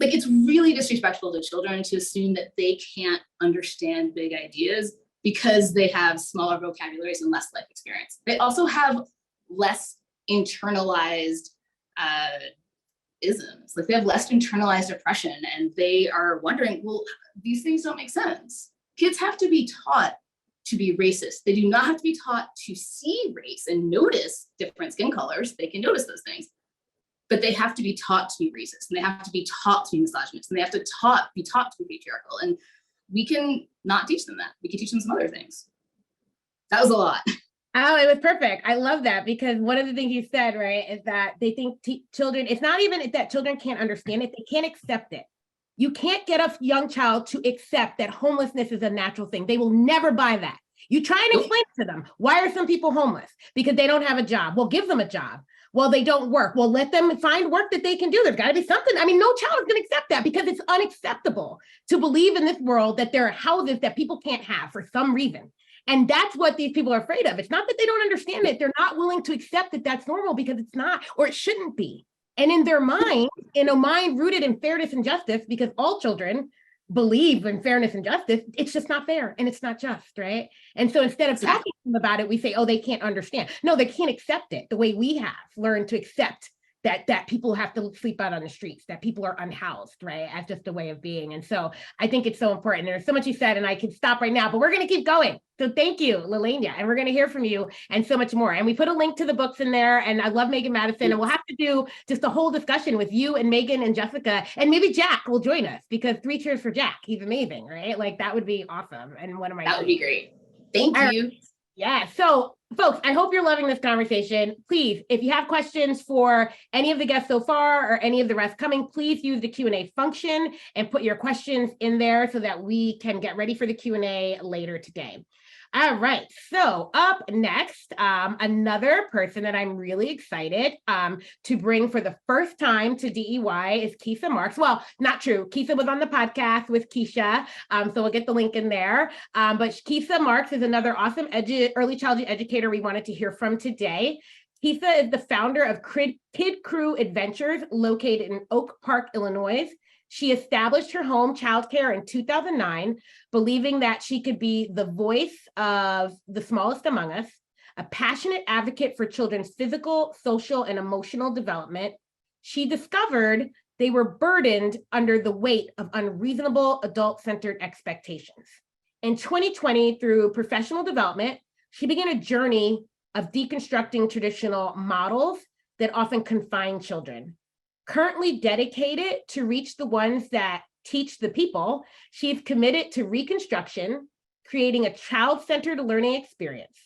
it's really disrespectful to children to assume that they can't understand big ideas because they have smaller vocabularies and less life experience. They also have less internalized isms. They have less internalized oppression, and they are wondering, well, these things don't make sense. Kids have to be taught to be racist. They do not have to be taught to see race and notice different skin colors. They can notice those things, but they have to be taught to be racist, and they have to be taught to be misogynist, and they have to be taught to be patriarchal. And we can not teach them that. We can teach them some other things. That was a lot. Oh, it was perfect. I love that, because one of the things you said, right, is that they think children, it's not even that children can't understand it, they can't accept it. You can't get a young child to accept that homelessness is a natural thing. They will never buy that. You try and explain to them, why are some people homeless? Because they don't have a job. Well, give them a job. Well, they don't work. Well, let them find work that they can do. There's got to be something. I mean, no child is going to accept that, because it's unacceptable to believe in this world that there are houses that people can't have for some reason. And that's what these people are afraid of. It's not that they don't understand it. They're not willing to accept that that's normal, because it's not, or it shouldn't be. And in their mind, in a mind rooted in fairness and justice, because all children believe in fairness and justice, it's just not fair and it's not just, right? And so instead of talking to them about it, we say, oh, they can't understand. No, they can't accept it the way we have learned to accept that people have to sleep out on the streets, that people are unhoused, right? As just a way of being. And so I think it's so important. There's so much you said, and I can stop right now, but we're going to keep going. So thank you, Laleña, and we're going to hear from you and so much more. And we put a link to the books in there, and I love Megan Madison, and we'll have to do just a whole discussion with you and Megan and Jessica, and maybe Jack will join us, because 3 cheers for Jack. He's amazing, right? Like that would be awesome. And one of my— That would be great. Thank you. Yeah. So folks, I hope you're loving this conversation. Please, if you have questions for any of the guests so far or any of the rest coming, please use the Q&A function and put your questions in there so that we can get ready for the Q&A later today. All right, so up next, another person that I'm really excited to bring for the first time to DEY is Kisa Marx. Well, not true. Kisa was on the podcast with Keisha, so we'll get the link in there. But Kisa Marx is another awesome early childhood educator we wanted to hear from today. Kisa is the founder of Kid Crew Adventures, located in Oak Park, Illinois. She established her home childcare in 2009, believing that she could be the voice of the smallest among us, a passionate advocate for children's physical, social, and emotional development. She discovered they were burdened under the weight of unreasonable adult-centered expectations. In 2020, through professional development, she began a journey of deconstructing traditional models that often confine children. Currently dedicated to reach the ones that teach the people, she's committed to reconstruction, creating a child-centered learning experience.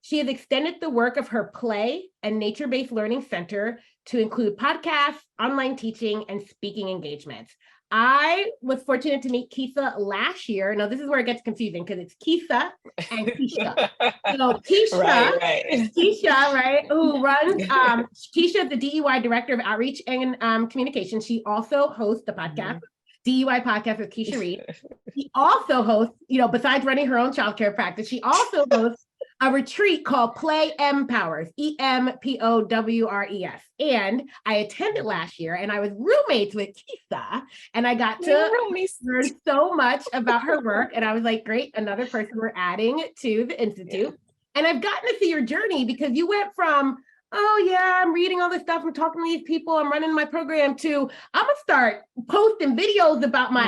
She has extended the work of her play and nature-based learning center to include podcasts, online teaching, and speaking engagements. I was fortunate to meet Kisa last year. Now, this is where it gets confusing because it's Kisa and Keisha. So Keisha, right. Keisha, right, who runs, Keisha is the DEY Director of Outreach and Communication. She also hosts the podcast, DEY Podcast with Keisha Reed. She also hosts, besides running her own childcare practice, she also hosts a retreat called Play Empowers, EMPOWRES. And I attended last year, and I was roommates with Kisa, and I got to learn so much about her work. And I was like, great, another person we're adding to the Institute. Yeah. And I've gotten to see your journey, because you went from, oh yeah, I'm reading all this stuff, I'm talking to these people, I'm running my program, to I'm gonna start posting videos about my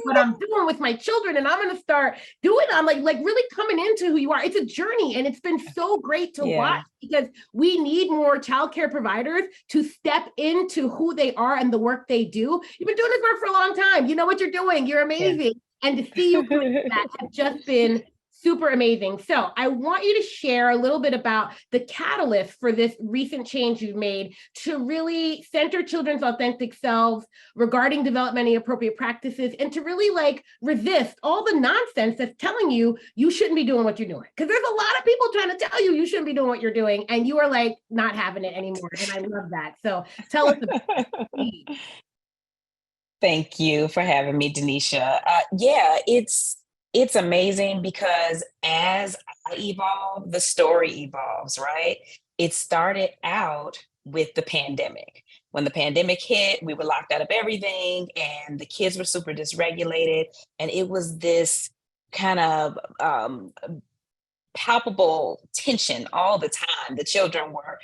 what I'm doing with my children, and I'm gonna start doing, I'm like really coming into who you are. It's a journey, and it's been so great to watch, because we need more childcare providers to step into who they are and the work they do. You've been doing this work for a long time. You know what you're doing. You're amazing. And to see you doing that has just been super amazing. So I want you to share a little bit about the catalyst for this recent change you've made to really center children's authentic selves regarding developmentally appropriate practices, and to really resist all the nonsense that's telling you you shouldn't be doing what you're doing. Because there's a lot of people trying to tell you you shouldn't be doing what you're doing, and you are not having it anymore. And I love that. So tell us about it. Thank you for having me, Denisha. It's amazing, because as I evolve, the story evolves, right? It started out with the pandemic. When the pandemic hit, we were locked out of everything, and the kids were super dysregulated. And it was this kind of palpable tension all the time. The children were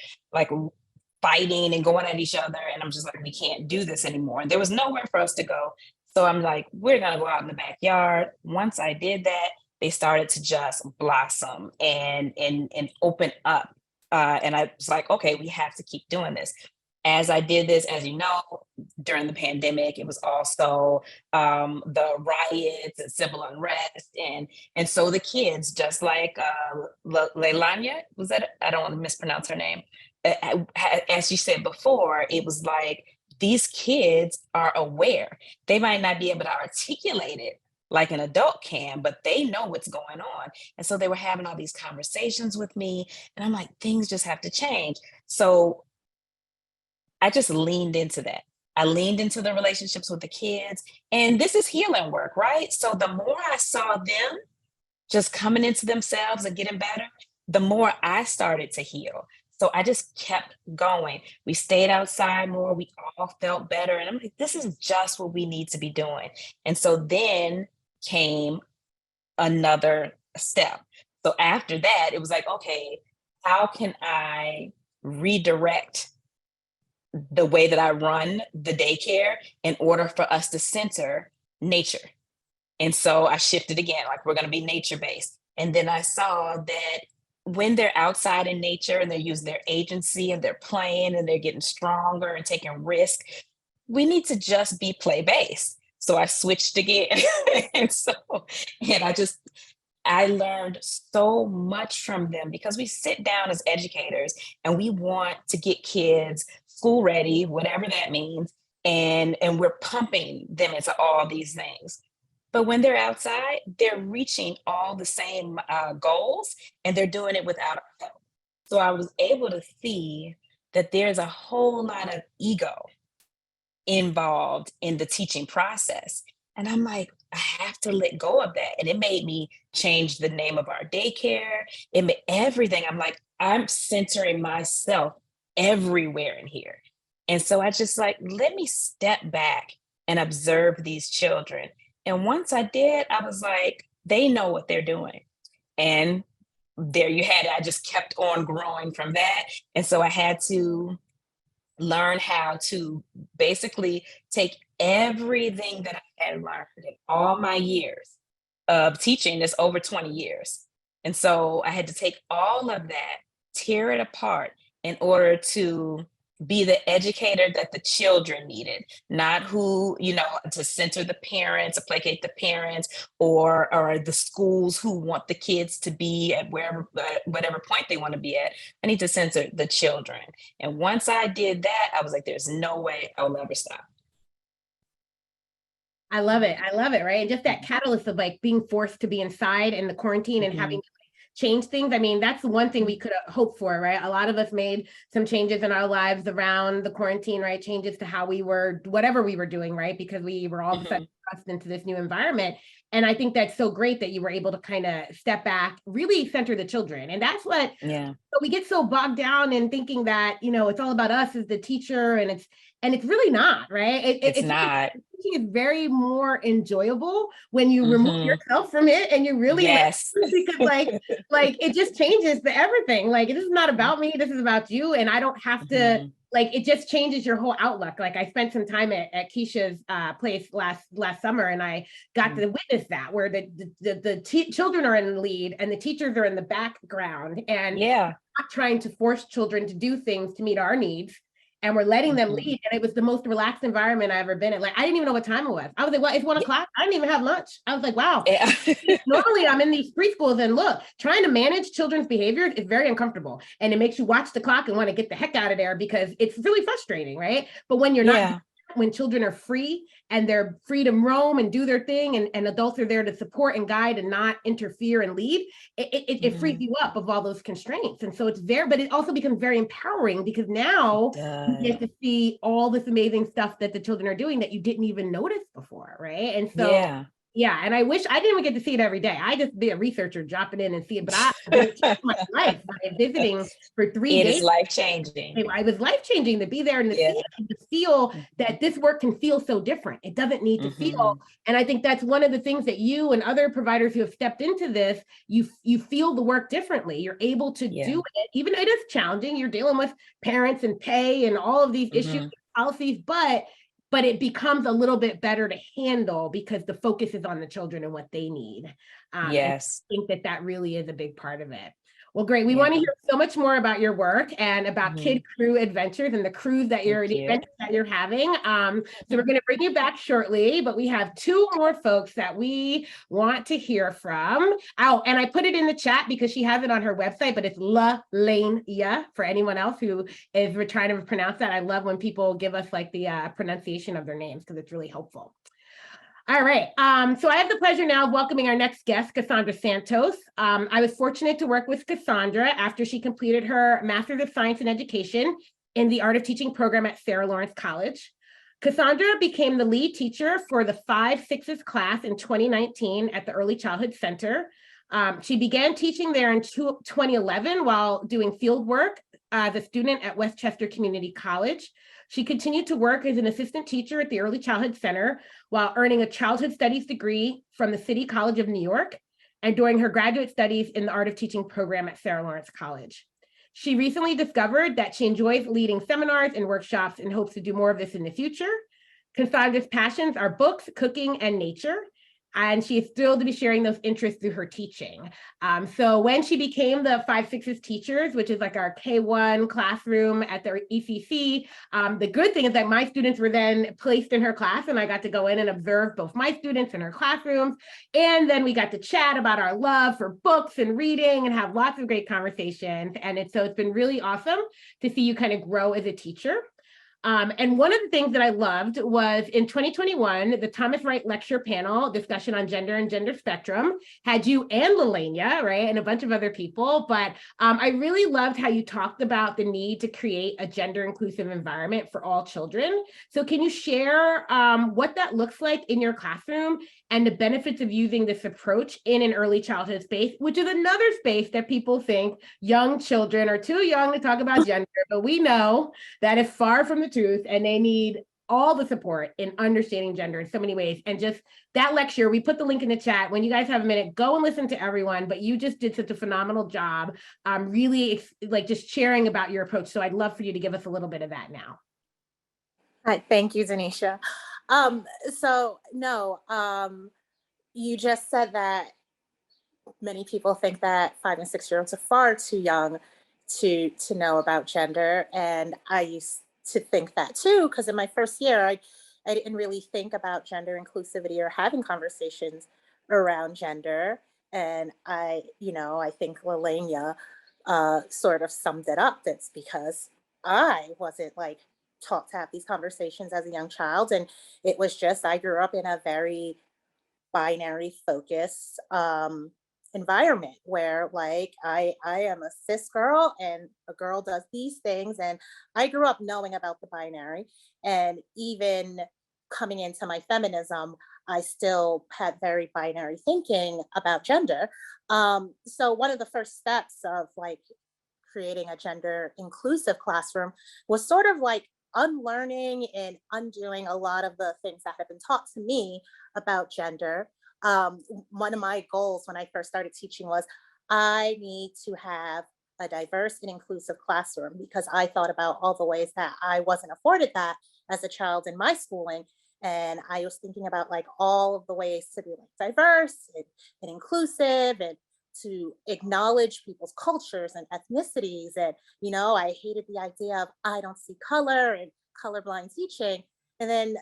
fighting and going at each other. And I'm just like, we can't do this anymore. And there was nowhere for us to go. So I'm like, we're going to go out in the backyard. Once I did that, they started to just blossom and open up. And I was like, okay, we have to keep doing this. As I did this, as you know, during the pandemic, it was also the riots and civil unrest. And so the kids, just like Laleña, was that? I don't want to mispronounce her name. As you said before, it was like, these kids are aware. They might not be able to articulate it like an adult can, but they know what's going on. And so they were having all these conversations with me, and I'm like, things just have to change. So I just leaned into that. I leaned into the relationships with the kids, and this is healing work, right? So the more I saw them just coming into themselves and getting better, the more I started to heal. So I just kept going. We stayed outside more. We all felt better. And I'm like, this is just what we need to be doing. And so then came another step. So after that, it was like, okay, how can I redirect the way that I run the daycare in order for us to center nature? And so I shifted again, like we're going to be nature based. And then I saw that when they're outside in nature and they're using their agency and they're playing and they're getting stronger and taking risk, we need to just be play based. So I switched again. and I learned so much from them because we sit down as educators and we want to get kids school ready, whatever that means. And we're pumping them into all these things. But when they're outside, they're reaching all the same goals and they're doing it without our help. So I was able to see that there's a whole lot of ego involved in the teaching process. And I'm like, I have to let go of that. And it made me change the name of our daycare. It made everything. I'm like, I'm centering myself everywhere in here. And so I just like, let me step back and observe these children. And once I did, I was like, they know what they're doing. And there you had it. I just kept on growing from that. And so I had to learn how to basically take everything that I had learned in all my years of teaching, this over 20 years. And so I had to take all of that, tear it apart in order to be the educator that the children needed, not who, to center the parents, to placate the parents, or the schools who want the kids to be at whatever point they want to be at. I need to center the children. And once I did that, I was like, there's no way I will ever stop. I love it. Right? And just that catalyst of like being forced to be inside in the quarantine and having change things. I mean, that's the one thing we could have hoped for, right? A lot of us made some changes in our lives around the quarantine, right? Changes to how we were, whatever we were doing, right? Because we were all of a sudden thrust into this new environment. And I think that's so great that you were able to kind of step back, really center the children. And that's what, we get so bogged down in thinking that, it's all about us as the teacher, and it's really not, right? It's not. Teaching is very more enjoyable when you remove yourself from it and you really because like it just changes the everything. Like, this is not about me, this is about you, and I don't have to, like, it just changes your whole outlook. Like, I spent some time at Kisha's place last summer, and I got to witness that, where the children are in the lead and the teachers are in the background, and not trying to force children to do things to meet our needs. And we're letting them lead. And it was the most relaxed environment I've ever been in. Like, I didn't even know what time it was. I was like, well, it's 1 o'clock. I didn't even have lunch. I was like, wow. Normally I'm in these preschools, and look, trying to manage children's behaviors is very uncomfortable. And it makes you watch the clock and want to get the heck out of there because it's really frustrating, right? But when you're not, when children are free and they're free to roam and do their thing, and adults are there to support and guide and not interfere and lead, it frees you up of all those constraints. And so but it also becomes very empowering, because now you get to see all this amazing stuff that the children are doing that you didn't even notice before, right? And so and I wish I didn't even get to see it every day. I just be a researcher, dropping in and see it. But my life by visiting for 3 days. It is life-changing. It was life-changing to be there and to see it, and to feel that this work can feel so different. It doesn't need to feel. And I think that's one of the things that you and other providers who have stepped into this, you feel the work differently. You're able to do it, even though it is challenging. You're dealing with parents and pay and all of these issues, policies, but it becomes a little bit better to handle because the focus is on the children and what they need. I think that really is a big part of it. Well, great. We want to hear so much more about your work and about Kid Crew Adventures and the cruise that the adventures that you're having. So we're going to bring you back shortly, but we have 2 more folks that we want to hear from. Oh, and I put it in the chat because she has it on her website, but it's Laleña for anyone else who is trying to pronounce that. I love when people give us like the pronunciation of their names, because it's really helpful. All right. So I have the pleasure now of welcoming our next guest, Cassandra Santos. I was fortunate to work with Cassandra after she completed her Master's of Science in Education in the Art of Teaching program at Sarah Lawrence College. Cassandra became the lead teacher for the 5/6 class in 2019 at the Early Childhood Center. She began teaching there in 2011 while doing field work as a student at Westchester Community College. She continued to work as an assistant teacher at the Early Childhood Center while earning a childhood studies degree from the City College of New York and doing her graduate studies in the Art of Teaching program at Sarah Lawrence College. She recently discovered that she enjoys leading seminars and workshops and hopes to do more of this in the future. Cassandra's passions are books, cooking, and nature, and she is thrilled to be sharing those interests through her teaching. So when she became the 5/6 teachers, which is like our K1 classroom at the ECC, the good thing is that my students were then placed in her class, and I got to go in and observe both my students in her classrooms. And then we got to chat about our love for books and reading and have lots of great conversations. And so it's been really awesome to see you kind of grow as a teacher. And one of the things that I loved was in 2021, the Thomas Wright Lecture Panel discussion on gender and gender spectrum had you and Laleña, right, and a bunch of other people. But I really loved how you talked about the need to create a gender inclusive environment for all children. So can you share what that looks like in your classroom and the benefits of using this approach in an early childhood space, which is another space that people think young children are too young to talk about gender, but we know that is far from the truth, and they need all the support in understanding gender in so many ways. And just that lecture, we put the link in the chat. When you guys have a minute, go and listen to everyone, but you just did such a phenomenal job, really like just sharing about your approach. So I'd love for you to give us a little bit of that now. Hi, thank you, Denisha. You just said that many people think that 5 and 6 year olds are far too young to know about gender. And I used to think that too, because in my first year, I didn't really think about gender inclusivity or having conversations around gender. And I think Laleña sort of summed it up. That's because I wasn't taught to have these conversations as a young child. And it was just, I grew up in a very binary focused environment where I am a cis girl and a girl does these things. And I grew up knowing about the binary, and even coming into my feminism, I still had very binary thinking about gender. So one of the first steps of creating a gender inclusive classroom was sort of unlearning and undoing a lot of the things that have been taught to me about gender. One of my goals when I first started teaching was I need to have a diverse and inclusive classroom, because I thought about all the ways that I wasn't afforded that as a child in my schooling. And I was thinking about all of the ways to be diverse and inclusive, and to acknowledge people's cultures and ethnicities. And, I hated the idea of I don't see color and colorblind teaching. And then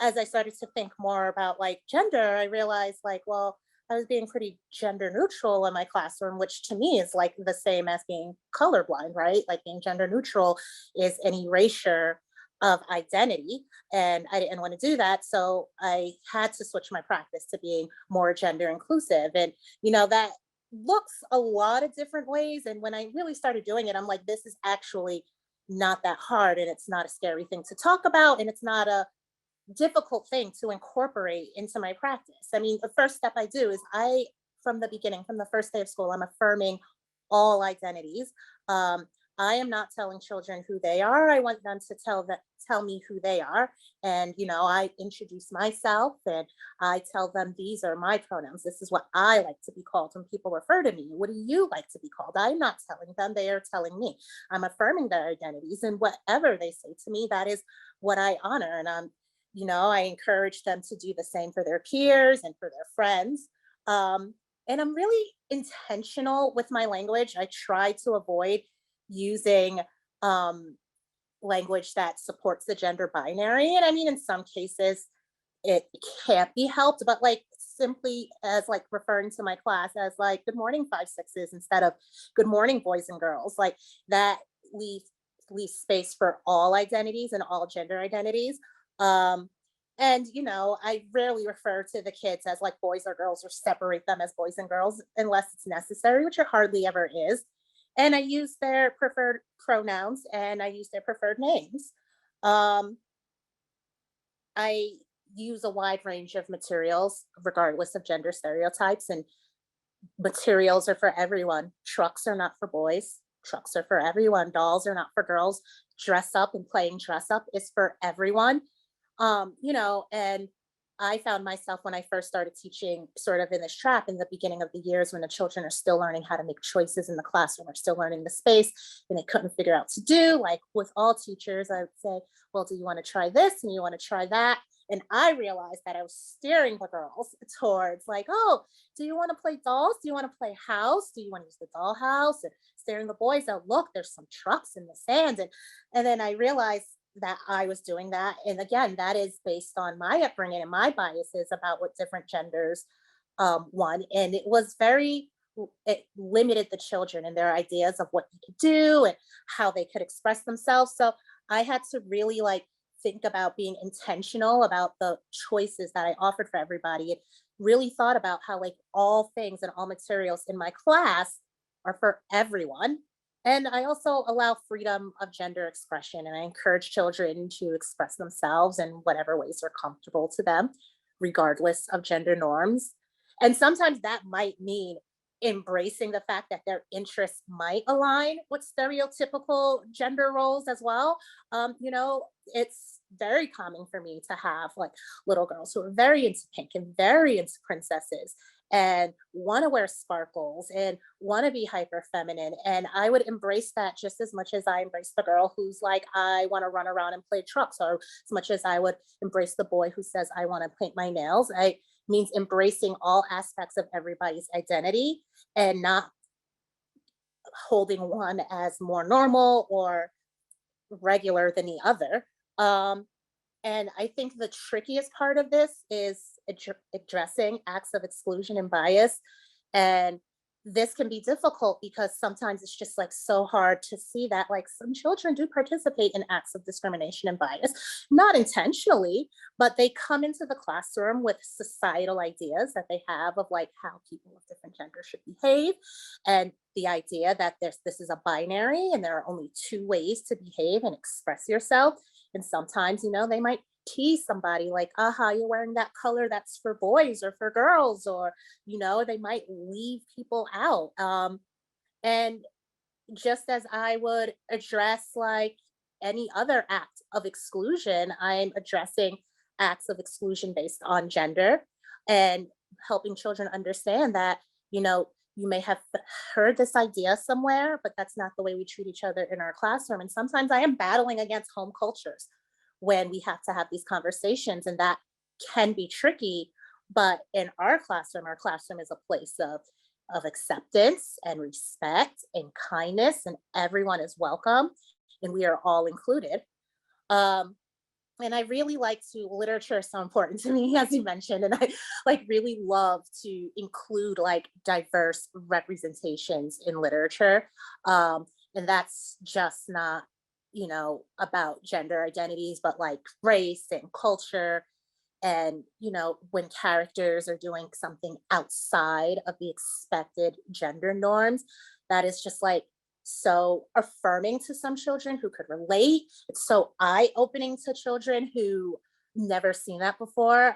as I started to think more about gender, I realized well, I was being pretty gender neutral in my classroom, which to me is the same as being colorblind, right? Being gender neutral is an erasure of identity. And I didn't want to do that. So I had to switch my practice to being more gender inclusive. And, that looks a lot of different ways. And when I really started doing it, I'm this is actually not that hard. And it's not a scary thing to talk about. And it's not a difficult thing to incorporate into my practice. I mean, the first step I do is from the beginning, from the first day of school, I'm affirming all identities. I am not telling children who they are. I want them to tell me who they are. And, I introduce myself and I tell them these are my pronouns. This is what I like to be called when people refer to me. What do you like to be called? I'm not telling them, they are telling me. I'm affirming their identities, and whatever they say to me, that is what I honor. And I encourage them to do the same for their peers and for their friends. And I'm really intentional with my language. I try to avoid using language that supports the gender binary. And I mean, in some cases, it can't be helped, but simply as referring to my class as good morning 5/6s instead of good morning boys and girls, that leaves space for all identities and all gender identities. And, I rarely refer to the kids as boys or girls, or separate them as boys and girls unless it's necessary, which it hardly ever is. And I use their preferred pronouns and I use their preferred names. I use a wide range of materials regardless of gender stereotypes, and materials are for everyone. Trucks are not for boys. trucks are for everyone. Dolls are not for girls. Dress up and playing dress up is for everyone. And I found myself when I first started teaching sort of in this trap in the beginning of the years when the children are still learning how to make choices in the classroom, are still learning the space, and they couldn't figure out to do, like with all teachers, I would say, well, do you want to try this? And you want to try that? And I realized that I was steering the girls towards like, oh, do you want to play dolls? Do you want to play house? Do you want to use the doll house? And steering the boys out, look, there's some trucks in the sand. And then I realized that I was doing that. And again, that is based on my upbringing and my biases about what different genders want. And it limited the children and their ideas of what they could do and how they could express themselves. So I had to really like think about being intentional about the choices that I offered for everybody, and really thought about how like all things and all materials in my class are for everyone. And I also allow freedom of gender expression, and I encourage children to express themselves in whatever ways are comfortable to them, regardless of gender norms. And sometimes that might mean embracing the fact that their interests might align with stereotypical gender roles as well. It's very common for me to have like little girls who are very into pink and very into princesses and want to wear sparkles and want to be hyper feminine. And I would embrace that just as much as I embrace the girl who's like, I want to run around and play trucks, or as much as I would embrace the boy who says, I want to paint my nails. It means embracing all aspects of everybody's identity and not holding one as more normal or regular than the other. And I think the trickiest part of this is addressing acts of exclusion and bias. And this can be difficult because sometimes it's just like so hard to see that like some children do participate in acts of discrimination and bias, not intentionally, but they come into the classroom with societal ideas that they have of like how people of different genders should behave. And the idea that this is a binary and there are only two ways to behave and express yourself. And sometimes, they might tease somebody like, you're wearing that color that's for boys or for girls, or, they might leave people out. And just as I would address like any other act of exclusion, I'm addressing acts of exclusion based on gender and helping children understand that, you may have heard this idea somewhere, but that's not the way we treat each other in our classroom. And sometimes I am battling against home cultures when we have to have these conversations, and that can be tricky. But in our classroom is a place of acceptance and respect and kindness, and everyone is welcome and we are all included. And I really literature is so important to me, as you mentioned, and I really love to include like diverse representations in literature. And that's just not, about gender identities, but like race and culture. And, when characters are doing something outside of the expected gender norms, that is just like so affirming to some children who could relate. It's so eye-opening to children who never seen that before.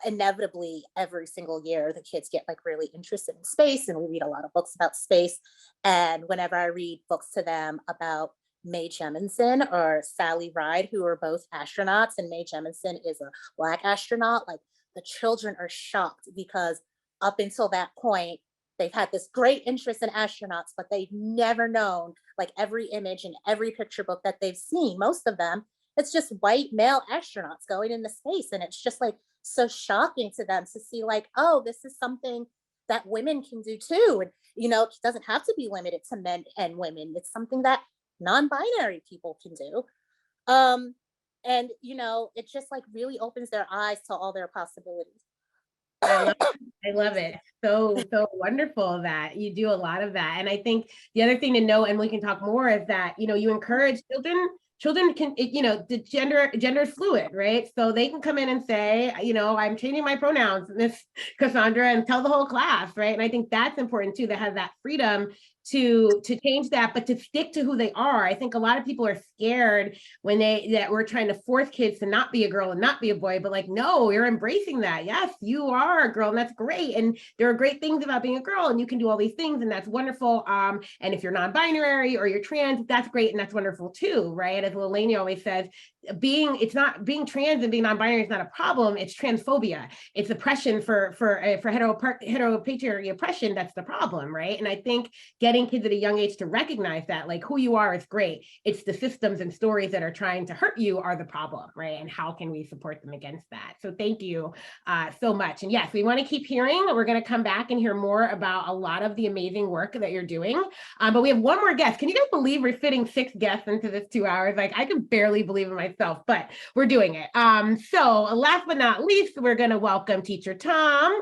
Inevitably every single year the kids get like really interested in space, and we read a lot of books about space. And whenever I read books to them about Mae Jemison or Sally Ride, who are both astronauts, and Mae Jemison is a Black astronaut, like the children are shocked because up until that point, they've had this great interest in astronauts, but they've never known like every image and every picture book that they've seen, most of them, it's just white male astronauts going into space. And it's just like so shocking to them to see like, oh, this is something that women can do too. And, it doesn't have to be limited to men and women. It's something that non-binary people can do. And, it just like really opens their eyes to all their possibilities. I love it. So wonderful that you do a lot of that. And I think the other thing to know, and we can talk more, is that, you encourage children can, the gender is fluid, right? So they can come in and say, I'm changing my pronouns, Miss Cassandra, and tell the whole class, right? And I think that's important too, to have that freedom to change that, but to stick to who they are. I think a lot of people are scared when that we're trying to force kids to not be a girl and not be a boy, but like, no, you're embracing that. Yes, you are a girl and that's great. And there are great things about being a girl and you can do all these things and that's wonderful. And if you're non-binary or you're trans, that's great and that's wonderful too, right? As Laleña always says, being trans and being non-binary is not a problem. It's transphobia. It's oppression for heteropatriarchy oppression. That's the problem, right? And I think getting kids at a young age to recognize that, like, who you are is great. It's the systems and stories that are trying to hurt you are the problem, right? And how can we support them against that? So thank you so much. And yes, we want to keep hearing. We're going to come back and hear more about a lot of the amazing work that you're doing. But we have one more guest. Can you guys believe we're fitting 6 guests into this 2 hours? Like, I can barely believe it myself, but we're doing it. So last but not least, we're going to welcome Teacher Tom,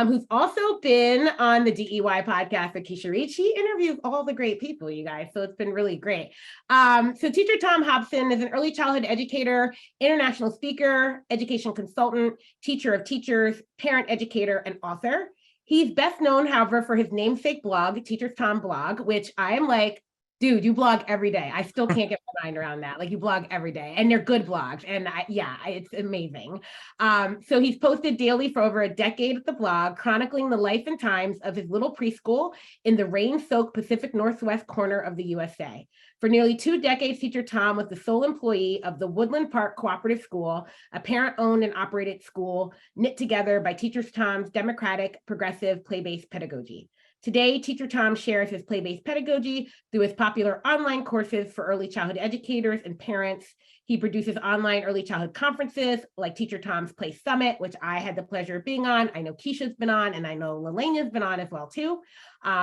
who's also been on the DEY podcast with Kisa. She interviews all the great people, you guys. So it's been really great. So Teacher Tom Hobson is an early childhood educator, international speaker, education consultant, teacher of teachers, parent educator, and author. He's best known, however, for his namesake blog, Teacher Tom blog, which I am like, dude, you blog every day. I still can't get my mind around that. Like, you blog every day and they're good blogs. And it's amazing. So he's posted daily for over a decade at the blog, chronicling the life and times of his little preschool in the rain-soaked Pacific Northwest corner of the USA. For nearly 2 decades, Teacher Tom was the sole employee of the Woodland Park Cooperative School, a parent-owned and operated school knit together by Teacher Tom's democratic, progressive, play-based pedagogy. Today, Teacher Tom shares his play-based pedagogy through his popular online courses for early childhood educators and parents. He produces online early childhood conferences like Teacher Tom's Play Summit, which I had the pleasure of being on. I know Kisha's been on, and I know Laleña's been on as well too,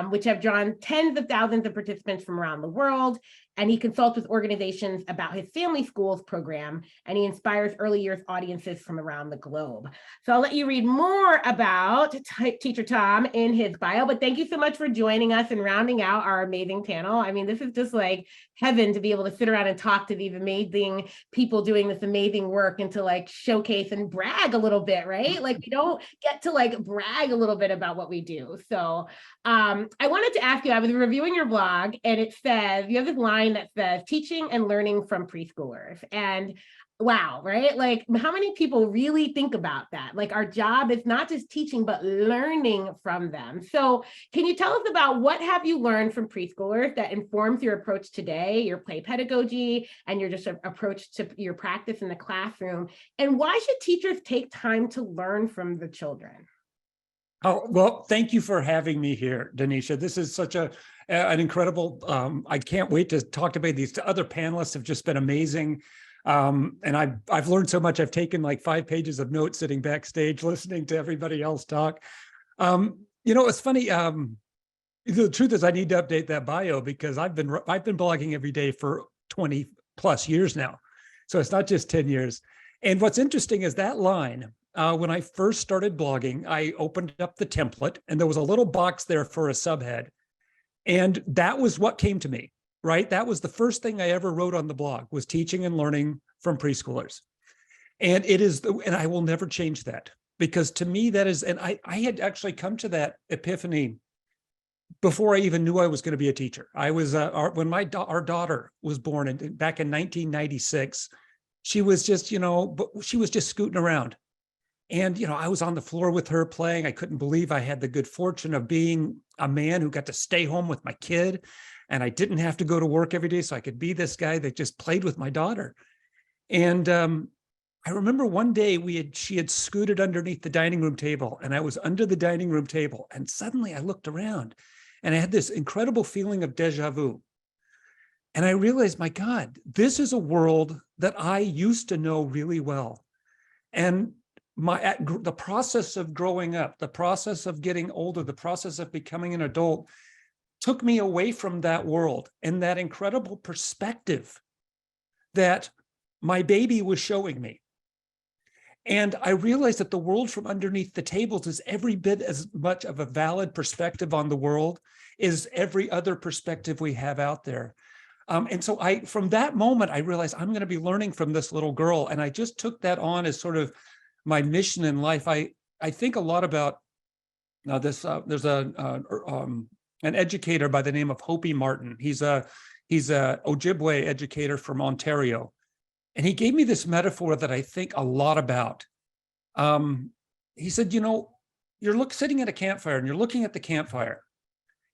which have drawn tens of thousands of participants from around the world. And he consults with organizations about his family schools program, and he inspires early years audiences from around the globe. So I'll let you read more about Teacher Tom in his bio, but thank you so much for joining us and rounding out our amazing panel. I mean, this is just like heaven to be able to sit around and talk to these amazing people doing this amazing work and to like showcase and brag a little bit, right? Like, we don't get to like brag a little bit about what we do. So I wanted to ask you, I was reviewing your blog and it says, you have this line that says teaching and learning from preschoolers. And wow, right? Like, how many people really think about that? Like, our job is not just teaching, but learning from them. So can you tell us about what have you learned from preschoolers that informs your approach today, your play pedagogy, and your just approach to your practice in the classroom? And why should teachers take time to learn from the children? Oh, well, thank you for having me here, Denisha. This is such an incredible, I can't wait to talk to these. The other panelists have just been amazing. And I've learned so much. I've taken like 5 pages of notes sitting backstage, listening to everybody else talk. You know, it's funny. The truth is I need to update that bio because I've been blogging every day for 20 plus years now. So it's not just 10 years. And what's interesting is that line, when I first started blogging, I opened up the template and there was a little box there for a subhead. And that was what came to me, right? That was the first thing I ever wrote on the blog, was teaching and learning from preschoolers. And it is, and I will never change that, because to me that is, and I had actually come to that epiphany before I even knew I was going to be a teacher. I was, when our daughter was born back in 1996, she was just, you know, she was just scooting around. And, you know, I was on the floor with her playing. I couldn't believe I had the good fortune of being a man who got to stay home with my kid. And I didn't have to go to work every day. So I could be this guy that just played with my daughter. And I remember one day she had scooted underneath the dining room table, and I was under the dining room table. And suddenly I looked around and I had this incredible feeling of deja vu. And I realized, my God, this is a world that I used to know really well. And the process of growing up, the process of getting older, the process of becoming an adult took me away from that world and that incredible perspective that my baby was showing me. And I realized that the world from underneath the tables is every bit as much of a valid perspective on the world as every other perspective we have out there. And so from that moment, I realized I'm going to be learning from this little girl. And I just took that on as sort of my mission in life. I think a lot about this. There's a an educator by the name of Hopi Martin. He's a Ojibwe educator from Ontario. And he gave me this metaphor that I think a lot about. He said, you know, you're sitting at a campfire and you're looking at the campfire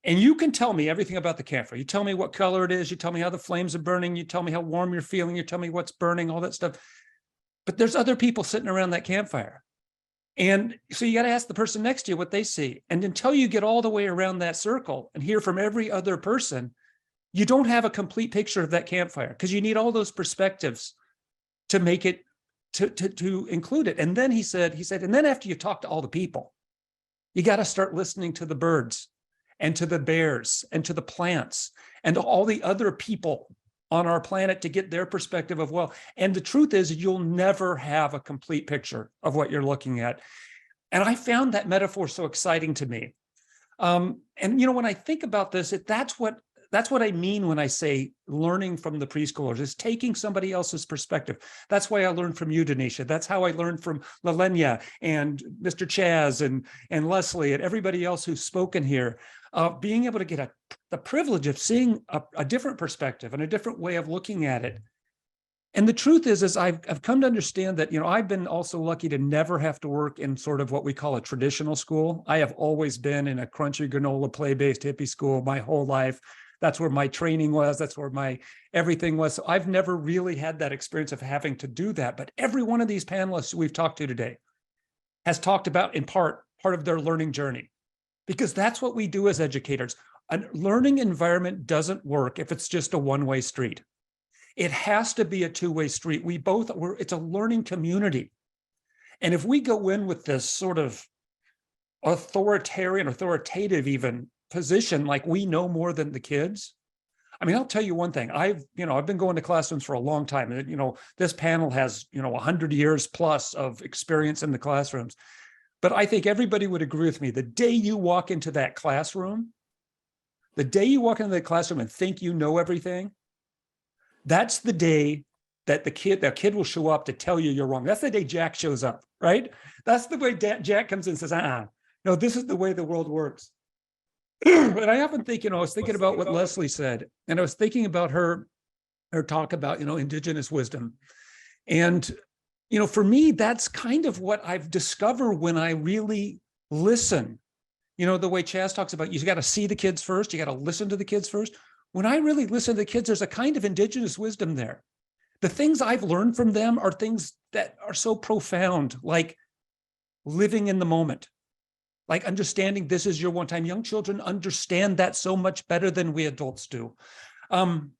and you can tell me everything about the campfire. You tell me what color it is. You tell me how the flames are burning. You tell me how warm you're feeling. You tell me what's burning, all that stuff. But there's other people sitting around that campfire. And so you got to ask the person next to you what they see. And until you get all the way around that circle and hear from every other person, you don't have a complete picture of that campfire because you need all those perspectives to make it, to include it. And then he said, and then after you talk to all the people, you got to start listening to the birds and to the bears and to the plants and to all the other people on our planet to get their perspective of, well, and the truth is you'll never have a complete picture of what you're looking at. And I found that metaphor so exciting to me. And, you know, when I think about this, that's what I mean when I say learning from the preschoolers, is taking somebody else's perspective. That's why I learned from you, Denisha. That's how I learned from Laleña and Mr. Chazz and Leslie and everybody else who's spoken here. Being able to get the privilege of seeing a different perspective and a different way of looking at it. And the truth is I've come to understand that, you know, I've been also lucky to never have to work in sort of what we call a traditional school. I have always been in a crunchy granola play-based hippie school my whole life. That's where my training was. That's where my everything was. So I've never really had that experience of having to do that. But every one of these panelists we've talked to today has talked about, in part of their learning journey, because that's what we do as educators. A learning environment doesn't work if it's just a one-way street. It has to be a two-way street. It's a learning community. And if we go in with this sort of authoritative even position, like we know more than the kids. I mean, I'll tell you one thing. I've been going to classrooms for a long time. And, you know, this panel has, 100 years plus of experience in the classrooms. But I think everybody would agree with me. The day you walk into that classroom, and think you know everything, that's the day that the kid will show up to tell you you're wrong. That's the day Jack shows up, right? That's the way Jack comes in and says, no, this is the way the world works. And I often think, I was thinking about what Leslie said, and I was thinking about her talk about, indigenous wisdom. And, for me, that's kind of what I've discovered when I really listen. The way Chazz talks about, you got to see the kids first, you got to listen to the kids first. When I really listen to the kids, there's a kind of indigenous wisdom there. The things I've learned from them are things that are so profound, like living in the moment. Like understanding this is your one time. Young children understand that so much better than we adults do. That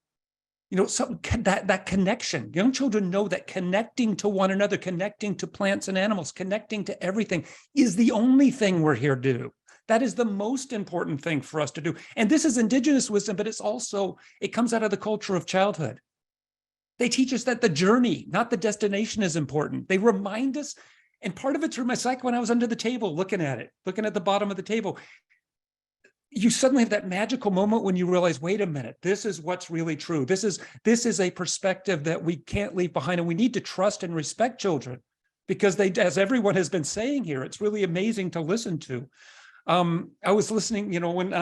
connection. Young children know that connecting to one another, connecting to plants and animals, connecting to everything is the only thing we're here to do. That is the most important thing for us to do. And this is indigenous wisdom, but it comes out of the culture of childhood. They teach us that the journey, not the destination, is important. They remind us. And part of it's from my psych when I was under the table, looking at the bottom of the table. You suddenly have that magical moment when you realize, wait a minute, this is what's really true. This is a perspective that we can't leave behind. And we need to trust and respect children because they, as everyone has been saying here, it's really amazing to listen to. I was listening, when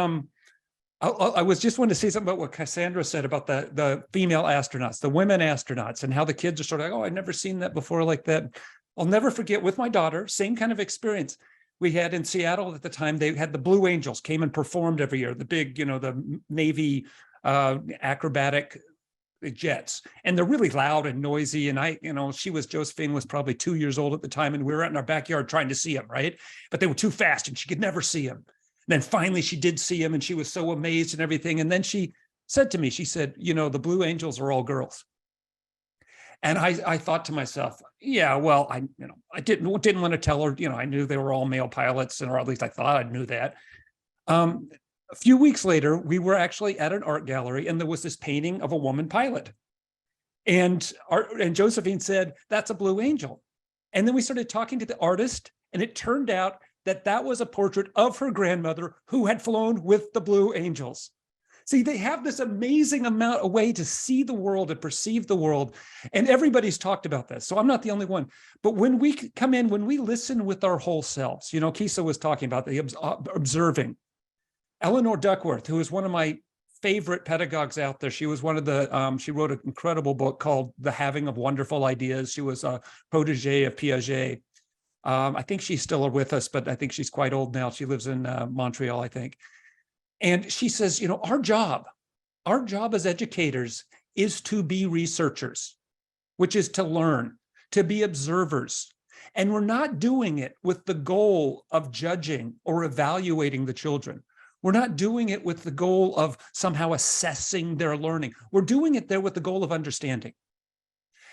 I was just wanting to say something about what Cassandra said about the female astronauts, the women astronauts, and how the kids are sort of like, oh, I've never seen that before like that. I'll never forget with my daughter, same kind of experience we had in Seattle at the time. They had the Blue Angels came and performed every year, the big, the Navy acrobatic jets. And they're really loud and noisy. And Josephine was probably 2 years old at the time. And we were out in our backyard trying to see them, right? But they were too fast and she could never see them. And then finally she did see them and she was so amazed and everything. And then she said to me, she said, the Blue Angels are all girls. And I thought to myself, yeah, well, I didn't want to tell her, I knew they were all male pilots, or at least I thought I knew that. A few weeks later, we were actually at an art gallery and there was this painting of a woman pilot. And Josephine said, that's a Blue Angel. And then we started talking to the artist and it turned out that was a portrait of her grandmother who had flown with the Blue Angels. See, they have this amazing amount of way to see the world and perceive the world. And everybody's talked about this. So I'm not the only one. But when we come in, when we listen with our whole selves, Kisa was talking about the observing. Eleanor Duckworth, who is one of my favorite pedagogues out there. She was one of the, she wrote an incredible book called The Having of Wonderful Ideas. She was a protege of Piaget. I think she's still with us, but I think she's quite old now. She lives in Montreal, I think. And she says, you know, our job as educators is to be researchers, which is to learn, to be observers. And we're not doing it with the goal of judging or evaluating the children. We're not doing it with the goal of somehow assessing their learning. We're doing it there with the goal of understanding.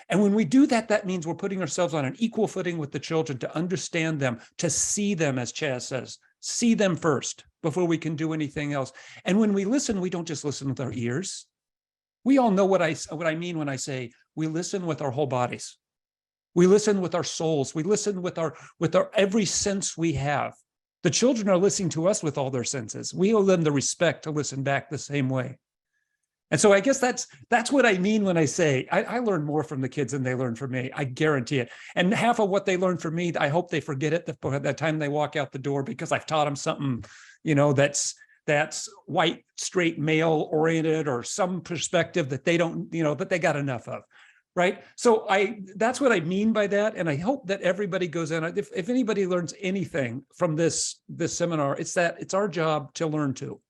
And when we do that, that means we're putting ourselves on an equal footing with the children to understand them, to see them, as Chazz says, see them first before we can do anything else. And when we listen, we don't just listen with our ears. We all know what I mean when I say we listen with our whole bodies. We listen with our souls. We listen with our every sense we have. The children are listening to us with all their senses. We owe them the respect to listen back the same way. And so I guess that's what I mean when I say I learn more from the kids than they learn from me. I guarantee it. And half of what they learn from me, I hope they forget it the time they walk out the door, because I've taught them something, you know, that's white, straight, male oriented, or some perspective that they don't, you know, that they got enough of. Right. So that's what I mean by that. And I hope that everybody goes in. If anybody learns anything from this seminar, it's that it's our job to learn too.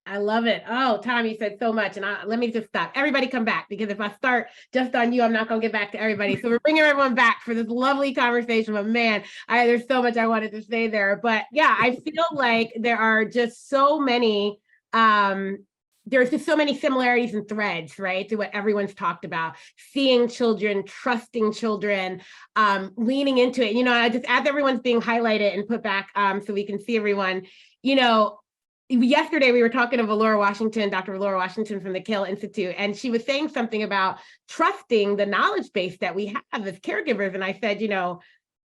I love it. Oh, Tom, you said so much. And let me just stop. Everybody come back, because if I start just on you, I'm not going to get back to everybody. So we're bringing everyone back for this lovely conversation. But man, there's so much I wanted to say there. But yeah, I feel like there are just so many, there's just so many similarities and threads, right, to what everyone's talked about. Seeing children, trusting children, leaning into it. You know, just as everyone's being highlighted and put back so we can see everyone, you know, yesterday we were talking to Dr. Valora Washington from the Kale Institute, and she was saying something about trusting the knowledge base that we have as caregivers. And I said, you know,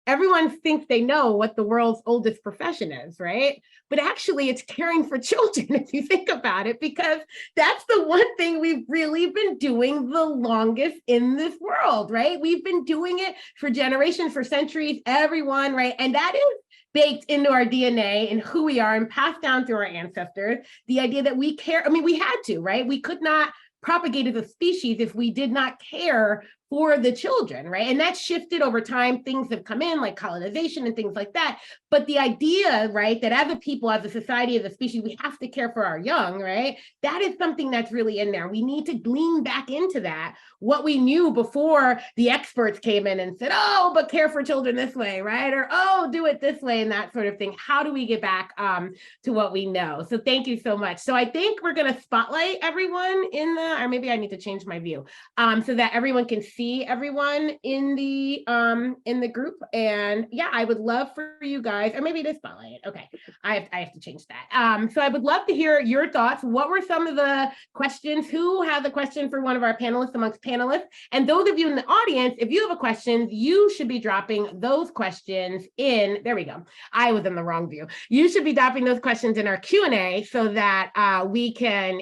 everyone thinks they know what the world's oldest profession is, right? But actually it's caring for children, if you think about it, because that's the one thing we've really been doing the longest in this world, right? We've been doing it for generations, for centuries, everyone, right? And that is baked into our DNA and who we are and passed down through our ancestors. The idea that we care, I mean, we had to, right? We could not propagate as a species if we did not care for the children, right? And that's shifted over time. Things have come in like colonization and things like that. But the idea, right, that as a people, as a society, as a species, we have to care for our young, right? That is something that's really in there. We need to lean back into that, what we knew before the experts came in and said, oh, but care for children this way, right? Or, oh, do it this way and that sort of thing. How do we get back to what we know? So thank you so much. So I think we're going to spotlight everyone or maybe I need to change my view so that everyone can see everyone in the group. And yeah, I would love for you guys, or maybe it is spotlight. Okay, I have to change that. So I would love to hear your thoughts. What were some of the questions? Who has a question for one of our panelists amongst panelists? And those of you in the audience, if you have a question, you should be dropping those questions in, there we go. I was in the wrong view. You should be dropping those questions in our Q&A so that we can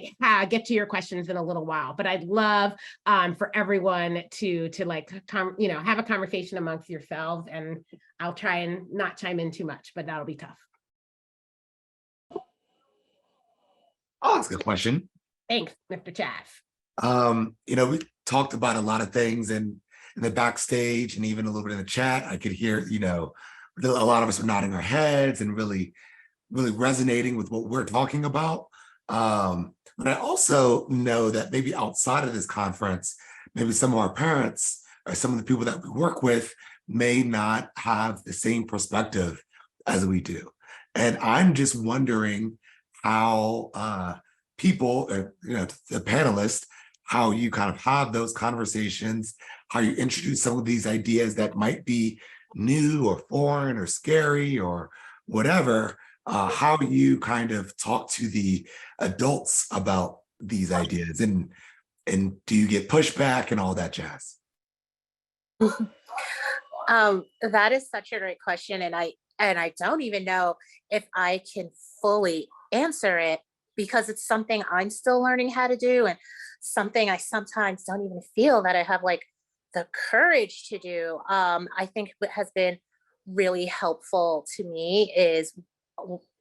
get to your questions in a little while. But I'd love for everyone to have a conversation amongst yourselves, and I'll try and not chime in too much, but that'll be tough. I'll ask a question. Thanks, Mr. Chazz. You know, we talked about a lot of things in the backstage and even a little bit in the chat. I could hear, you know, a lot of us were nodding our heads and really resonating with what we're talking about. But I also know that maybe outside of this conference, maybe some of our parents or some of the people that we work with may not have the same perspective as we do. And I'm just wondering how people, you know, the panelists, how you kind of have those conversations, how you introduce some of these ideas that might be new or foreign or scary or whatever, how you kind of talk to the adults about these ideas, and do you get pushback and all that jazz? That is such a great question, and I don't even know if I can fully answer it, because it's something I'm still learning how to do, and something I sometimes don't even feel that I have like the courage to do. I think what has been really helpful to me is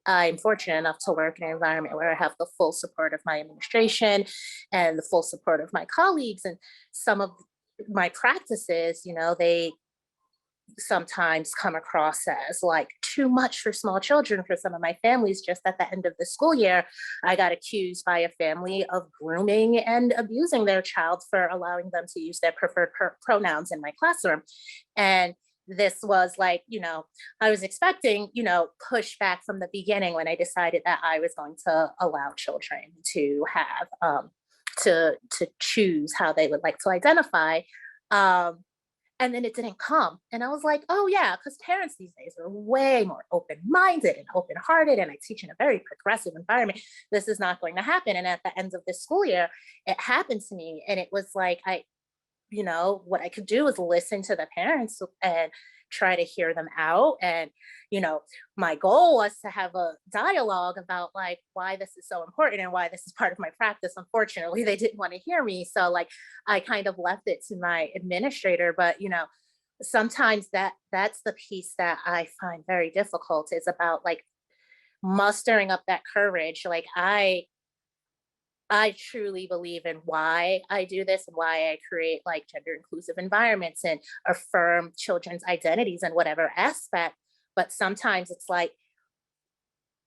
I'm fortunate enough to work in an environment where I have the full support of my administration and the full support of my colleagues. And some of my practices, they sometimes come across as like too much for small children for some of my families. Just at the end of the school year, I got accused by a family of grooming and abusing their child for allowing them to use their preferred pronouns in my classroom. And this was like, I was expecting, pushback from the beginning when I decided that I was going to allow children to have, to choose how they would like to identify. And then it didn't come. And I was like, oh yeah, because parents these days are way more open-minded and open-hearted, and I teach in a very progressive environment. This is not going to happen. And at the end of this school year, it happened to me. And it was like, what I could do was listen to the parents and try to hear them out. And, my goal was to have a dialogue about like why this is so important and why this is part of my practice. Unfortunately, they didn't want to hear me. So like, I kind of left it to my administrator, but, sometimes that's the piece that I find very difficult, is about like mustering up that courage. Like I truly believe in why I do this and why I create like gender inclusive environments and affirm children's identities in whatever aspect. But sometimes it's like,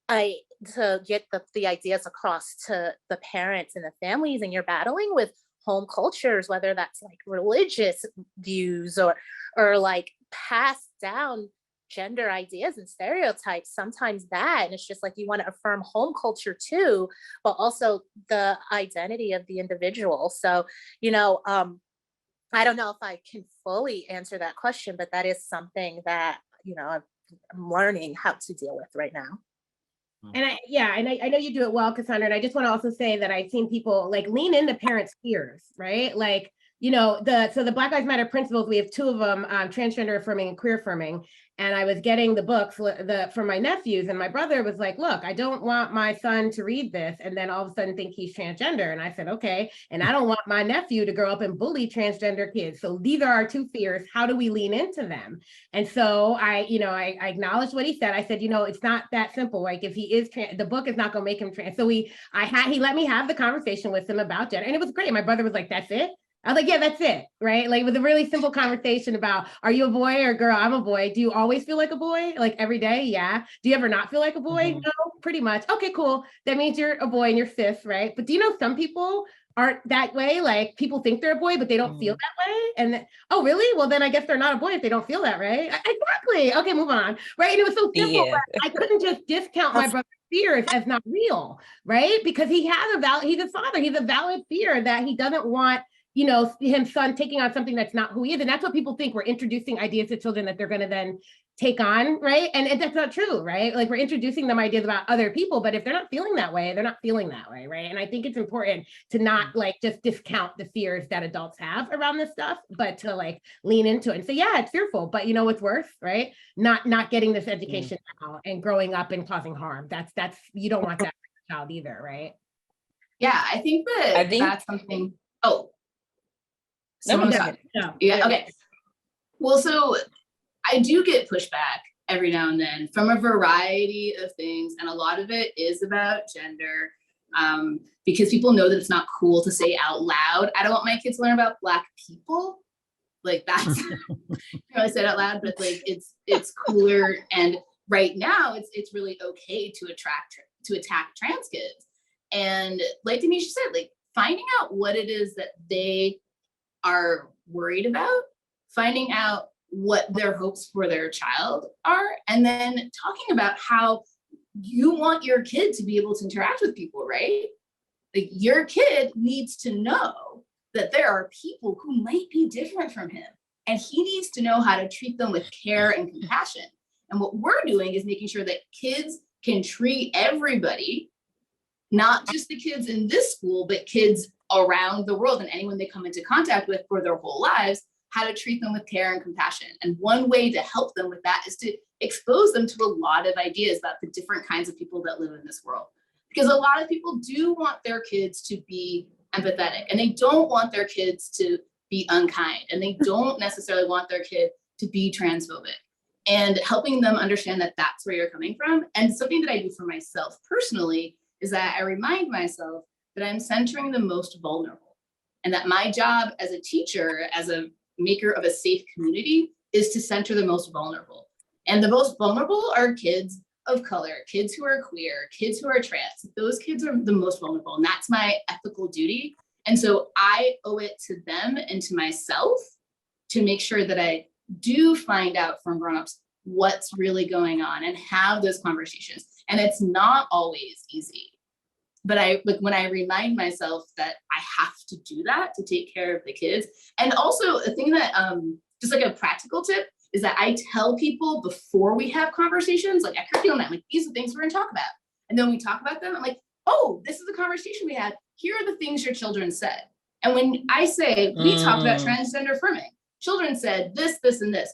to get the ideas across to the parents and the families, and you're battling with home cultures, whether that's like religious views or like passed down gender ideas and stereotypes, sometimes that, and it's just like you want to affirm home culture too, but also the identity of the individual. So, I don't know if I can fully answer that question, but that is something that, I'm learning how to deal with right now. And I know you do it well, Cassandra. And I just want to also say that I've seen people like lean into parents' fears, right? Like, the Black Lives Matter principles, we have two of them, transgender affirming and queer affirming. And I was getting the books for my nephews, and my brother was like, look, I don't want my son to read this and then all of a sudden think he's transgender. And I said, okay. And I don't want my nephew to grow up and bully transgender kids. So these are our two fears. How do we lean into them? And so I acknowledged what he said. I said, it's not that simple. Like if he is trans, the book is not going to make him trans. So he let me have the conversation with him about gender. And it was great. My brother was like, that's it. I was like, yeah, that's it, right? Like with a really simple conversation about, are you a boy or a girl? I'm a boy. Do you always feel like a boy? Like every day? Yeah. Do you ever not feel like a boy? Mm-hmm. No, pretty much. Okay, cool. That means you're a boy and you're cis, right? But do you know some people aren't that way? Like people think they're a boy, but they don't feel that way. And then, oh, really? Well, then I guess they're not a boy if they don't feel that, right? Exactly. Okay, move on. Right. And it was so simple. Yeah. I couldn't just discount my brother's fears as not real, right? Because he's a father. He's a valid fear that he doesn't want his son taking on something that's not who he is. And that's what people think. We're introducing ideas to children that they're going to then take on, right? And that's not true, right? Like we're introducing them ideas about other people, but if they're not feeling that way, they're not feeling that way, right? And I think it's important to not like just discount the fears that adults have around this stuff, but to like lean into it and say, yeah, it's fearful, but you know what's worse, right? Not getting this education now and growing up and causing harm. That's you don't want that for your child either, right? Yeah, I think that's something. Oh. No. Yeah, okay. Well, so I do get pushback every now and then from a variety of things, and a lot of it is about gender, because people know that it's not cool to say out loud, I don't want my kids to learn about Black people. Like that's, I said out loud, but like it's cooler. And right now it's really okay to attack trans kids. And like Denisha said, like finding out what it is that they are worried about, finding out what their hopes for their child are, and then talking about how you want your kid to be able to interact with people, right? Like your kid needs to know that there are people who might be different from him, and he needs to know how to treat them with care and compassion. And what we're doing is making sure that kids can treat everybody, not just the kids in this school, but kids around the world and anyone they come into contact with for their whole lives, how to treat them with care and compassion. And one way to help them with that is to expose them to a lot of ideas about the different kinds of people that live in this world. Because a lot of people do want their kids to be empathetic, and they don't want their kids to be unkind, and they don't necessarily want their kid to be transphobic. and helping them understand that that's where you're coming from. And something that I do for myself personally is that I remind myself that I'm centering the most vulnerable, and that my job as a teacher, as a maker of a safe community, is to center the most vulnerable. And the most vulnerable are kids of color, kids who are queer, kids who are trans. Those kids are the most vulnerable, and that's my ethical duty. And so I owe it to them and to myself to make sure that I do find out from grown-ups what's really going on and have those conversations. And it's not always easy, but when I remind myself that I have to do that to take care of the kids. And also a thing that, just like a practical tip, is that I tell people before we have conversations, like at curriculum night, like, these are things we're gonna talk about. And then we talk about them, I'm like, oh, this is the conversation we had. Here are the things your children said. And when I say, we talked about transgender affirming, children said this, this, and this.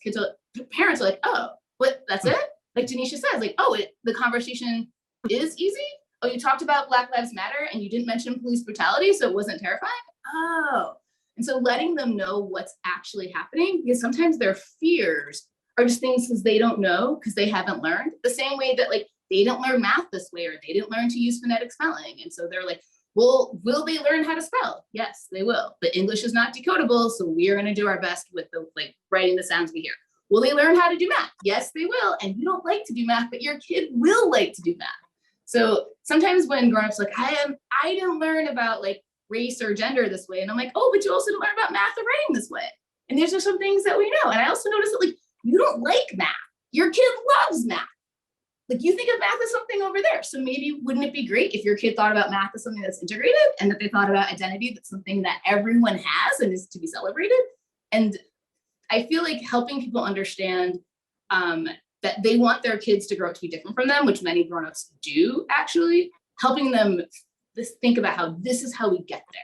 Parents are like, oh, what, that's it? Like Denisha says, like, oh, the conversation is easy? Oh, you talked about Black Lives Matter and you didn't mention police brutality, so it wasn't terrifying? Oh. And so letting them know what's actually happening, because sometimes their fears are just things because they don't know, because they haven't learned. The same way that like they didn't learn math this way, or they didn't learn to use phonetic spelling. And so they're like, well, will they learn how to spell? Yes, they will. But English is not decodable, so we are going to do our best with the like writing the sounds we hear. Will they learn how to do math? Yes, they will. And you don't like to do math, but your kid will like to do math. So sometimes when grown-ups like, I didn't learn about like race or gender this way. And I'm like, oh, but you also didn't learn about math or writing this way. And these are some things that we know. And I also noticed that like, you don't like math. Your kid loves math. Like you think of math as something over there. So maybe wouldn't it be great if your kid thought about math as something that's integrated, and that they thought about identity that's something that everyone has and is to be celebrated? And I feel like helping people understand that they want their kids to grow up to be different from them, which many grown-ups do actually, helping them think about how this is how we get there.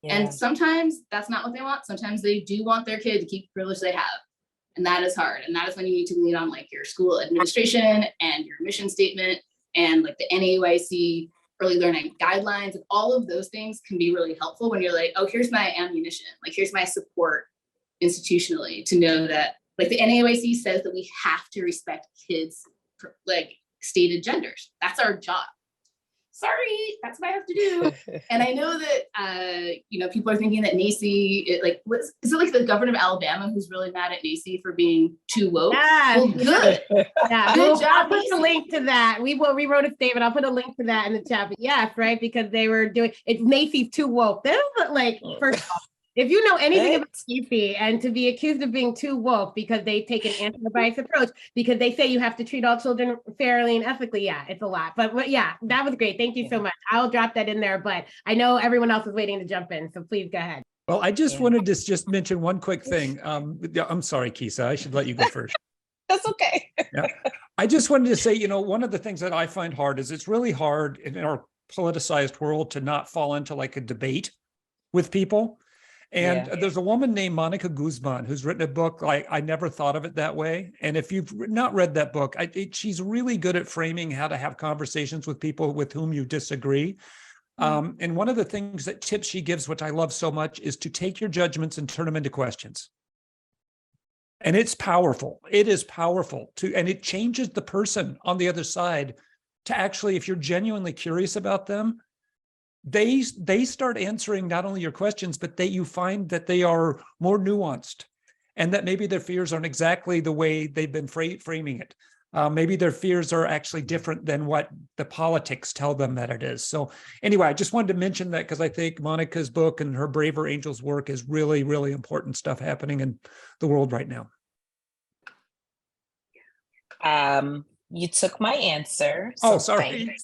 Yeah. And sometimes that's not what they want. Sometimes they do want their kid to keep the privilege they have. And that is hard. And that is when you need to lean on like your school administration and your mission statement and like the NAYC early learning guidelines, and all of those things can be really helpful when you're like, oh, here's my ammunition. Like, here's my support institutionally to know that like the NAYC says that we have to respect kids' like stated genders. That's our job. Sorry, that's what I have to do. And I know that, you know, people are thinking that NACI, is it like the governor of Alabama who's really mad at NACI for being too woke? Yeah. Well, good. Yeah, Good job, I'll put the NACI. link to that. We wrote a statement. I'll put a link to that in the chat. But yes, right, because they were doing, it's NACI's too woke. They don't like, first of all, if you know anything about NACI and to be accused of being too woke because they take an anti-bias approach, because they say you have to treat all children fairly and ethically, yeah, it's a lot. But yeah, that was great. Thank you so much. I'll drop that in there, but I know everyone else is waiting to jump in, so please go ahead. Well, I just wanted to just mention one quick thing. I'm sorry, Kisa, I should let you go first. That's okay. Yeah. I just wanted to say, you know, one of the things that I find hard is it's really hard in our politicized world to not fall into like a debate with people. And there's a woman named Monica Guzman who's written a book, like, I never thought of it that way. And if you've not read that book, she's really good at framing how to have conversations with people with whom you disagree. And one of the things that tips she gives, which I love so much, is to take your judgments and turn them into questions. And it's powerful. It is powerful and it changes the person on the other side to actually, if you're genuinely curious about them, they start answering not only your questions, but you find that they are more nuanced and that maybe their fears aren't exactly the way they've been framing it. Maybe their fears are actually different than what the politics tell them that it is. So anyway, I just wanted to mention that because I think Monica's book and her Braver Angels work is really, really important stuff happening in the world right now. You took my answer. So sorry.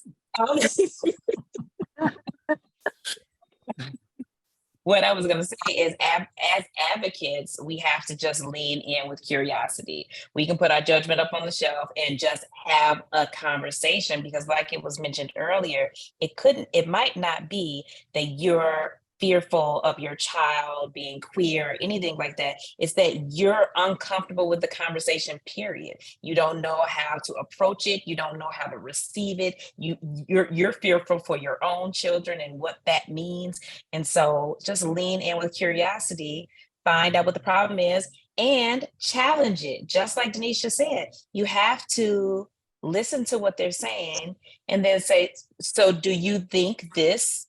What I was going to say is, as advocates, we have to just lean in with curiosity. We can put our judgment up on the shelf and just have a conversation, because like it was mentioned earlier, it might not be that you're fearful of your child being queer or anything like that. It's that you're uncomfortable with the conversation, period. You don't know how to approach it. You don't know how to receive it. You're fearful for your own children and what that means. And so just lean in with curiosity, find out what the problem is, and challenge it. Just like Denisha said, you have to listen to what they're saying and then say, so do you think this ...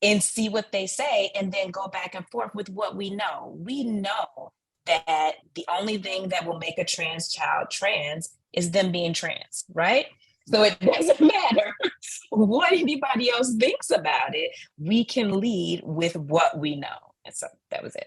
and see what they say, and then go back and forth with what we know. We know that the only thing that will make a trans child trans is them being trans, right? So it doesn't matter what anybody else thinks about it. We can lead with what we know. And so that was it.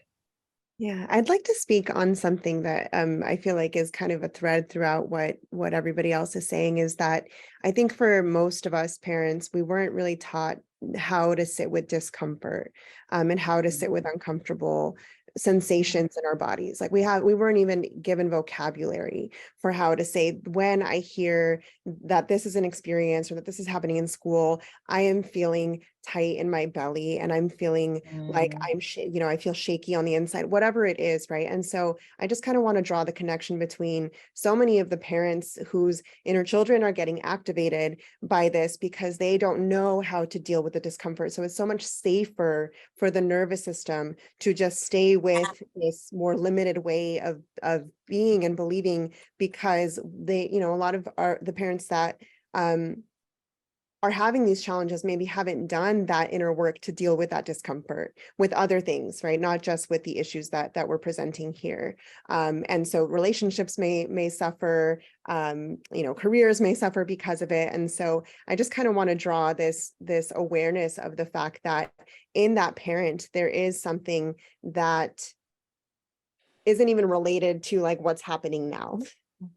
Yeah, I'd like to speak on something that I feel like is kind of a thread throughout what everybody else is saying, is that I think for most of us parents, we weren't really taught how to sit with discomfort and how to sit with uncomfortable sensations in our bodies. Like we weren't even given vocabulary for how to say, when I hear that this is an experience or that this is happening in school, I am feeling tight in my belly and I'm feeling like I feel shaky on the inside, whatever it is, right? And so I just kind of want to draw the connection between so many of the parents whose inner children are getting activated by this because they don't know how to deal with the discomfort. So it's so much safer for the nervous system to just stay with this more limited way of being and believing, because they, a lot of the parents that are having these challenges maybe haven't done that inner work to deal with that discomfort with other things, right? Not just with the issues that we're presenting here. And so relationships may suffer, careers may suffer because of it. And so I just kind of want to draw this awareness of the fact that in that parent, there is something that isn't even related to like what's happening now,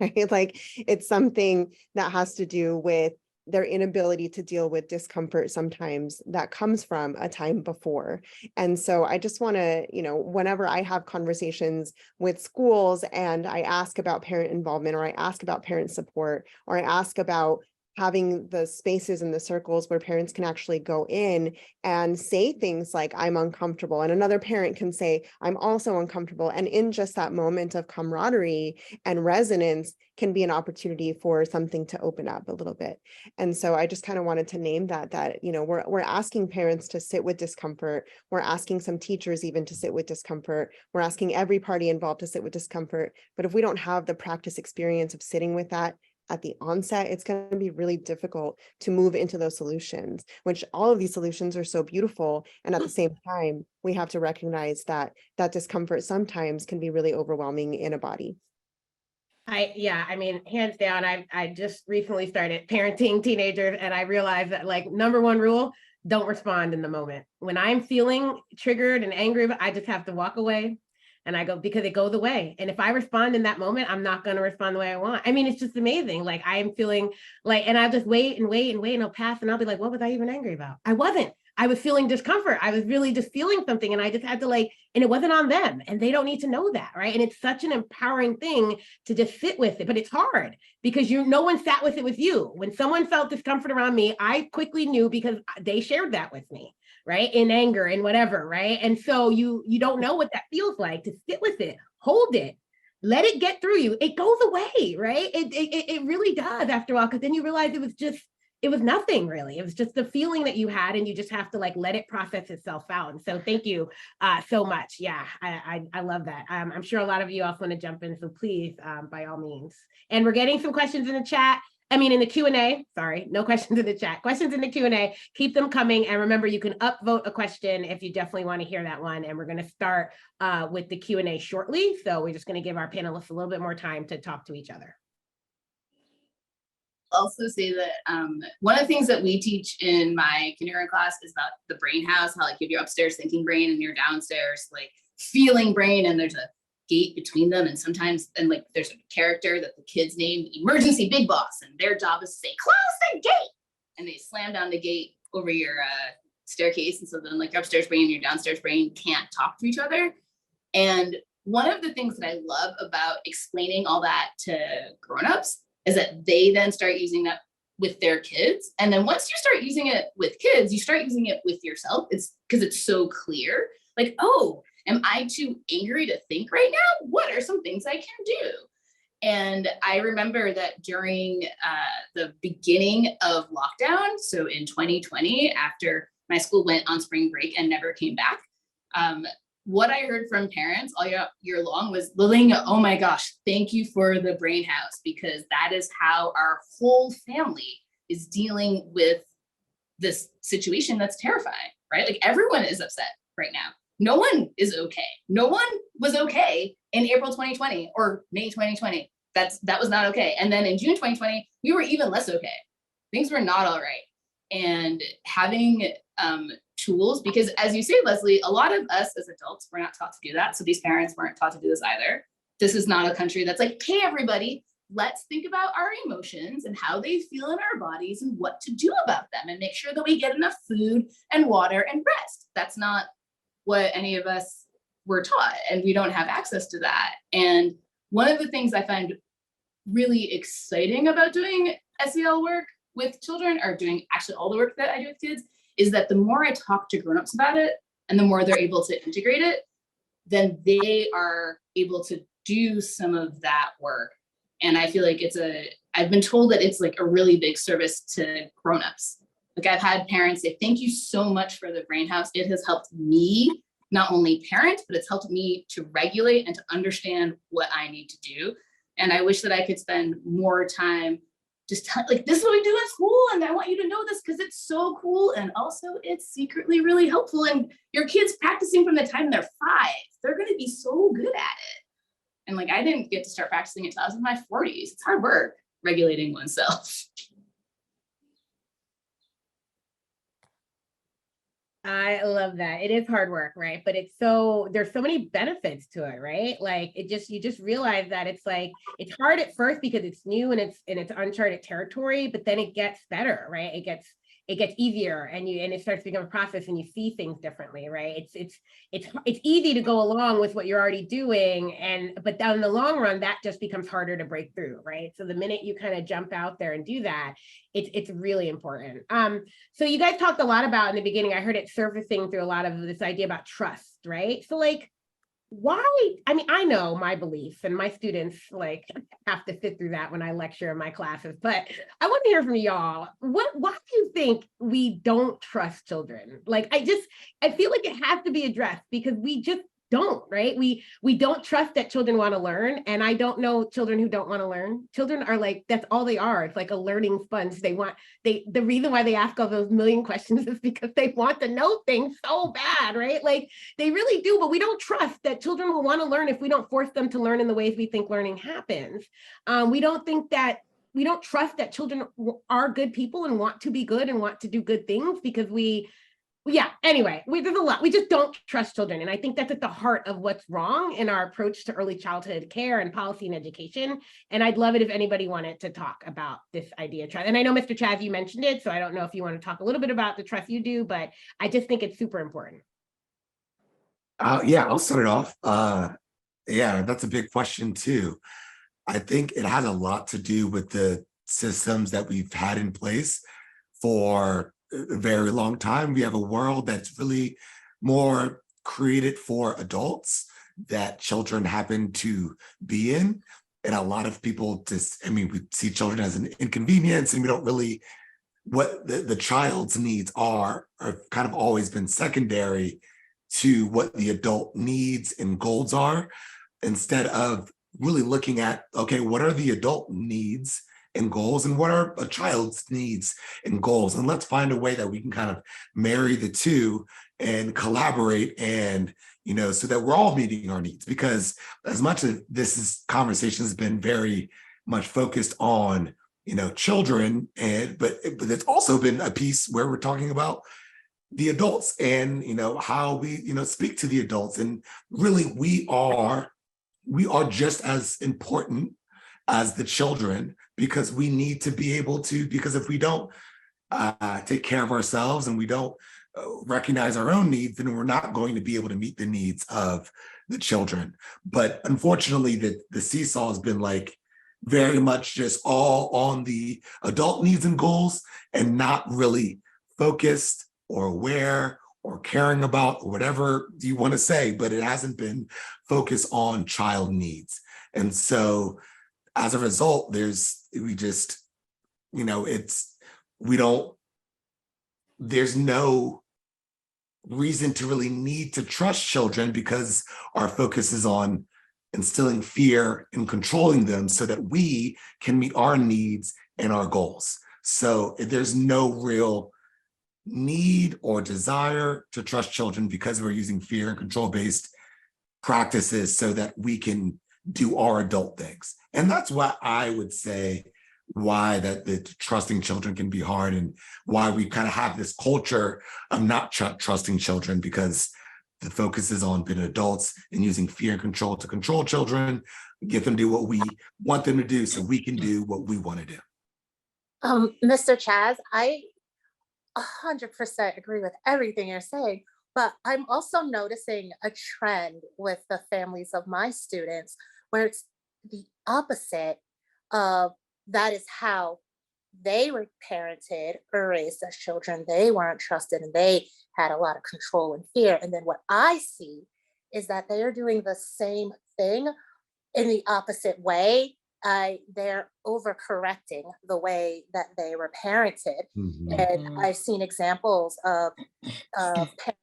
right? Like it's something that has to do with their inability to deal with discomfort sometimes that comes from a time before. And so I just want to, whenever I have conversations with schools and I ask about parent involvement, or I ask about parent support, or I ask about having the spaces and the circles where parents can actually go in and say things like, I'm uncomfortable, and another parent can say, I'm also uncomfortable. And in just that moment of camaraderie and resonance can be an opportunity for something to open up a little bit. And so I just kind of wanted to name that, we're asking parents to sit with discomfort. We're asking some teachers even to sit with discomfort. We're asking every party involved to sit with discomfort. But if we don't have the practice experience of sitting with that at the onset, it's going to be really difficult to move into those solutions, which all of these solutions are so beautiful. And at the same time, we have to recognize that discomfort sometimes can be really overwhelming in a body. Hands down, I just recently started parenting teenagers, and I realized that like number one rule, don't respond in the moment. When I'm feeling triggered and angry, I just have to walk away. And I go, because it goes away. And if I respond in that moment, I'm not going to respond the way I want. It's just amazing. Like I am feeling like, and I'll just wait and it'll pass. And I'll be like, what was I even angry about? I wasn't. I was feeling discomfort. I was really just feeling something. And I just had to and it wasn't on them. And they don't need to know that, right? And it's such an empowering thing to just sit with it. But it's hard because no one sat with it with you. When someone felt discomfort around me, I quickly knew because they shared that with me. Right? In anger and whatever, right? And so you don't know what that feels like to sit with it, hold it, let it get through you. It goes away, right? It really does after a while, because then you realize it was nothing really. It was just the feeling that you had, and you just have to let it process itself out. And so thank you so much. Yeah, I love that. I'm sure a lot of you also want to jump in, so please, by all means. And we're getting some questions in the chat. In the Q&A, sorry, no questions in the chat, questions in the Q&A, keep them coming. And remember, you can upvote a question if you definitely want to hear that one. And we're going to start with the Q&A shortly. So we're just going to give our panelists a little bit more time to talk to each other. Also say that one of the things that we teach in my kindergarten class is about the brain house, how you have your upstairs thinking brain and your downstairs feeling brain, and there's a gate between them, and sometimes there's a character that the kids name Emergency Big Boss, and their job is to say close the gate, and they slam down the gate over your staircase, and so then your upstairs brain and your downstairs brain can't talk to each other. And one of the things that I love about explaining all that to grownups is that they then start using that with their kids, and then once you start using it with kids, you start using it with yourself. It's because it's so clear, oh, am I too angry to think right now? What are some things I can do? And I remember that during the beginning of lockdown, so in 2020, after my school went on spring break and never came back, what I heard from parents all year long was, Laleña, oh my gosh, thank you for the brain house, because that is how our whole family is dealing with this situation that's terrifying, right? Like everyone is upset right now. No one is okay. No one was okay in April 2020 or May 2020. That was not okay. And then in June 2020, we were even less okay. Things were not all right. And having tools, because as you say, Leslie, a lot of us as adults, we're not taught to do that. So these parents weren't taught to do this either. This is not a country that's like, hey, everybody, let's think about our emotions and how they feel in our bodies and what to do about them and make sure that we get enough food and water and rest. That's not what any of us were taught, and we don't have access to that. And one of the things I find really exciting about doing SEL work with children, or doing actually all the work that I do with kids, is that the more I talk to grownups about it and the more they're able to integrate it, then they are able to do some of that work. And I feel like I've been told that it's like a really big service to grownups. Like I've had parents say, thank you so much for the brain house. It has helped me not only parent, but it's helped me to regulate and to understand what I need to do. And I wish that I could spend more time just like, this is what we do in school, and I want you to know this because it's so cool, and also it's secretly really helpful. And your kids practicing from the time they're 5, they're going to be so good at it. And like, I didn't get to start practicing until I was in my 40s. It's hard work regulating oneself. I love that. It is hard work, right? But there's so many benefits to it, right? Like you just realize that it's like, it's hard at first because it's new and it's uncharted territory, but then it gets better, right? It gets easier, and it starts to become a process, and you see things differently, right? It's easy to go along with what you're already doing, but down in the long run, that just becomes harder to break through, right? So the minute you kind of jump out there and do that, it's really important. So you guys talked a lot about in the beginning, I heard it surfacing through a lot of this idea about trust, right? So like, why? I mean, I know my beliefs, and my students like have to sit through that when I lecture in my classes, but I want to hear from y'all. Why do you think we don't trust children? Like, I feel like it has to be addressed, because we just don't, right? We don't trust that children want to learn, and I don't know children who don't want to learn. Children are like, that's all they are. It's like a learning sponge. The reason why they ask all those million questions is because they want to know things so bad, right? Like they really do, but we don't trust that children will want to learn if we don't force them to learn in the ways we think learning happens. We don't trust that children are good people and want to be good and want to do good things, because anyway, there's a lot. We just don't trust children. And I think that's at the heart of what's wrong in our approach to early childhood care and policy and education. And I'd love it if anybody wanted to talk about this idea of trust. And I know, Mr. Chazz, you mentioned it, so I don't know if you want to talk a little bit about the trust you do, but I just think it's super important. Yeah, I'll start it off. Yeah, that's a big question too. I think it has a lot to do with the systems that we've had in place for a very long time. We have a world that's really more created for adults that children happen to be in. And a lot of people we see children as an inconvenience, and we don't really, what the child's needs are kind of always been secondary to what the adult needs and goals are, instead of really looking at, okay, what are the adult needs and goals, and what are a child's needs and goals, and let's find a way that we can kind of marry the two and collaborate, and so that we're all meeting our needs. Because as much as conversation has been very much focused on children, but it's also been a piece where we're talking about the adults and how we speak to the adults, and really we are just as important as the children, because we need to be able to, because if we don't take care of ourselves and we don't recognize our own needs, then we're not going to be able to meet the needs of the children. But unfortunately, the seesaw has been like very much just all on the adult needs and goals, and not really focused or aware or caring about, or whatever you want to say, but it hasn't been focused on child needs. And so as a result, there's no reason to really need to trust children because our focus is on instilling fear and controlling them so that we can meet our needs and our goals. So there's no real need or desire to trust children because we're using fear and control-based practices so that we can do our adult things. And that's what I would say why the trusting children can be hard and why we kind of have this culture of not trusting children, because the focus is on being adults and using fear and control to control children, get them to do what we want them to do so we can do what we want to do. Mr. Chazz, I 100% agree with everything you're saying, but I'm also noticing a trend with the families of my students where it's the opposite of that is how they were parented or raised as children. They weren't trusted and they had a lot of control and fear. And then what I see is that they are doing the same thing in the opposite way. They're overcorrecting the way that they were parented. And I've seen examples of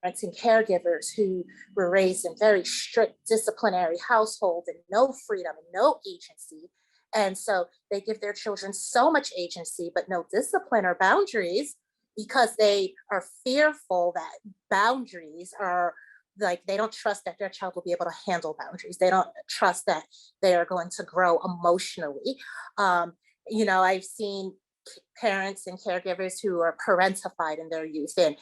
parents and caregivers who were raised in very strict disciplinary households and no freedom and no agency. And so they give their children so much agency, but no discipline or boundaries because they are fearful that boundaries are like, they don't trust that their child will be able to handle boundaries. They don't trust that they are going to grow emotionally. You know, I've seen parents and caregivers who are parentified in their youth and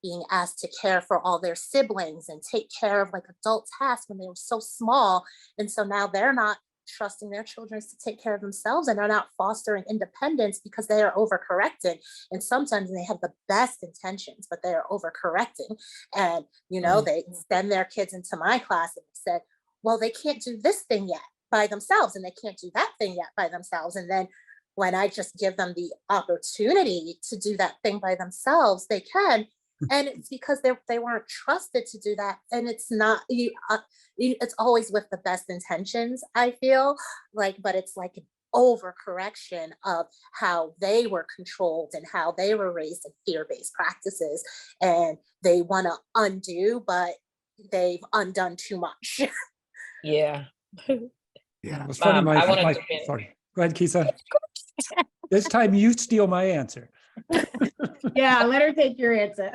being asked to care for all their siblings and take care of like adult tasks when they were so small. And so now they're not trusting their children to take care of themselves and they're not fostering independence because they are overcorrecting. And sometimes they have the best intentions, but they are overcorrecting. And, you know, they send their kids into my class and said, well, they can't do this thing yet by themselves and they can't do that thing yet by themselves. And then when I just give them the opportunity to do that thing by themselves, they can. And it's because they weren't trusted to do that. And it's not, it's always with the best intentions, I feel like, but it's like an overcorrection of how they were controlled and how they were raised in fear-based practices. And they want to undo, but they've undone too much. Yeah. Yeah, it was funny. Sorry. Go ahead, Kisa. This time you steal my answer. Yeah, let her take your answer.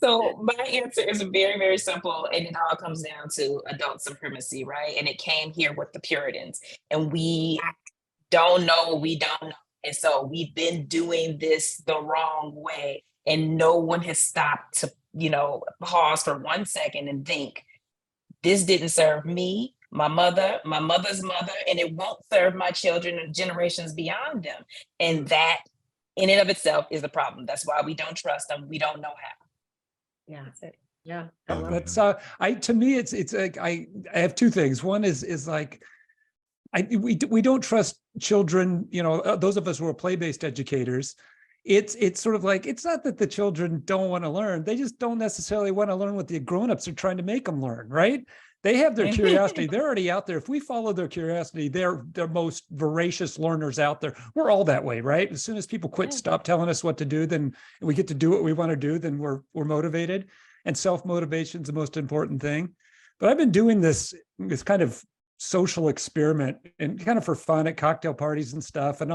So my answer is very, very simple. And it all comes down to adult supremacy, right? And it came here with the Puritans. And we don't know what we don't know. And so we've been doing this the wrong way. And no one has stopped to, you know, pause for 1 second and think, this didn't serve me, my mother, my mother's mother, and it won't serve my children and generations beyond them. And that in and of itself is the problem. That's why we don't trust them. We don't know how. Yeah. Yeah. That's to me, it's like I have two things. One is like we don't trust children, you know, those of us who are play-based educators. It's sort of like, it's not that the children don't want to learn. They just don't necessarily want to learn what the grown-ups are trying to make them learn, right? They have their curiosity. They're already out there. If we follow their curiosity, they're the most voracious learners out there. We're all that way, right? As soon as people stop telling us what to do, then we get to do what we want to do, then we're motivated. And self-motivation is the most important thing. But I've been doing this kind of social experiment and kind of for fun at cocktail parties and stuff. And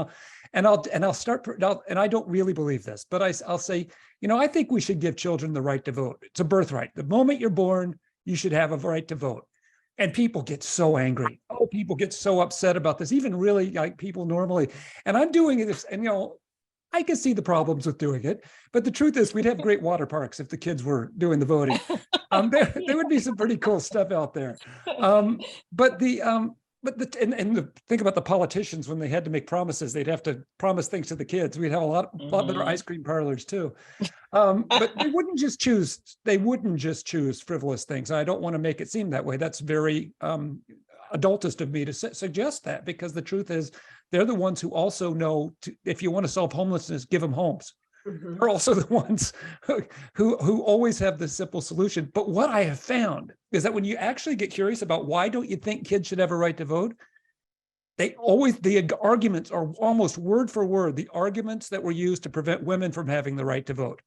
I'll start, and I don't really believe this, but I'll say, you know, I think we should give children the right to vote. It's a birthright. The moment you're born, you should have a right to vote. And people get so angry. Oh, people get so upset about this, even really like people normally. And I'm doing this, and you know, I can see the problems with doing it, but the truth is we'd have great water parks if the kids were doing the voting. There would be some pretty cool stuff out there. Think about the politicians when they had to make promises, they'd have to promise things to the kids. We'd have a lot better ice cream parlors too. But they wouldn't just choose frivolous things. I don't want to make it seem that way. That's very adultist of me to suggest that, because the truth is they're the ones who also know if you want to solve homelessness, give them homes. They're also the ones who always have the simple solution. But what I have found is that when you actually get curious about why don't you think kids should have a right to vote, the arguments are almost word for word the arguments that were used to prevent women from having the right to vote.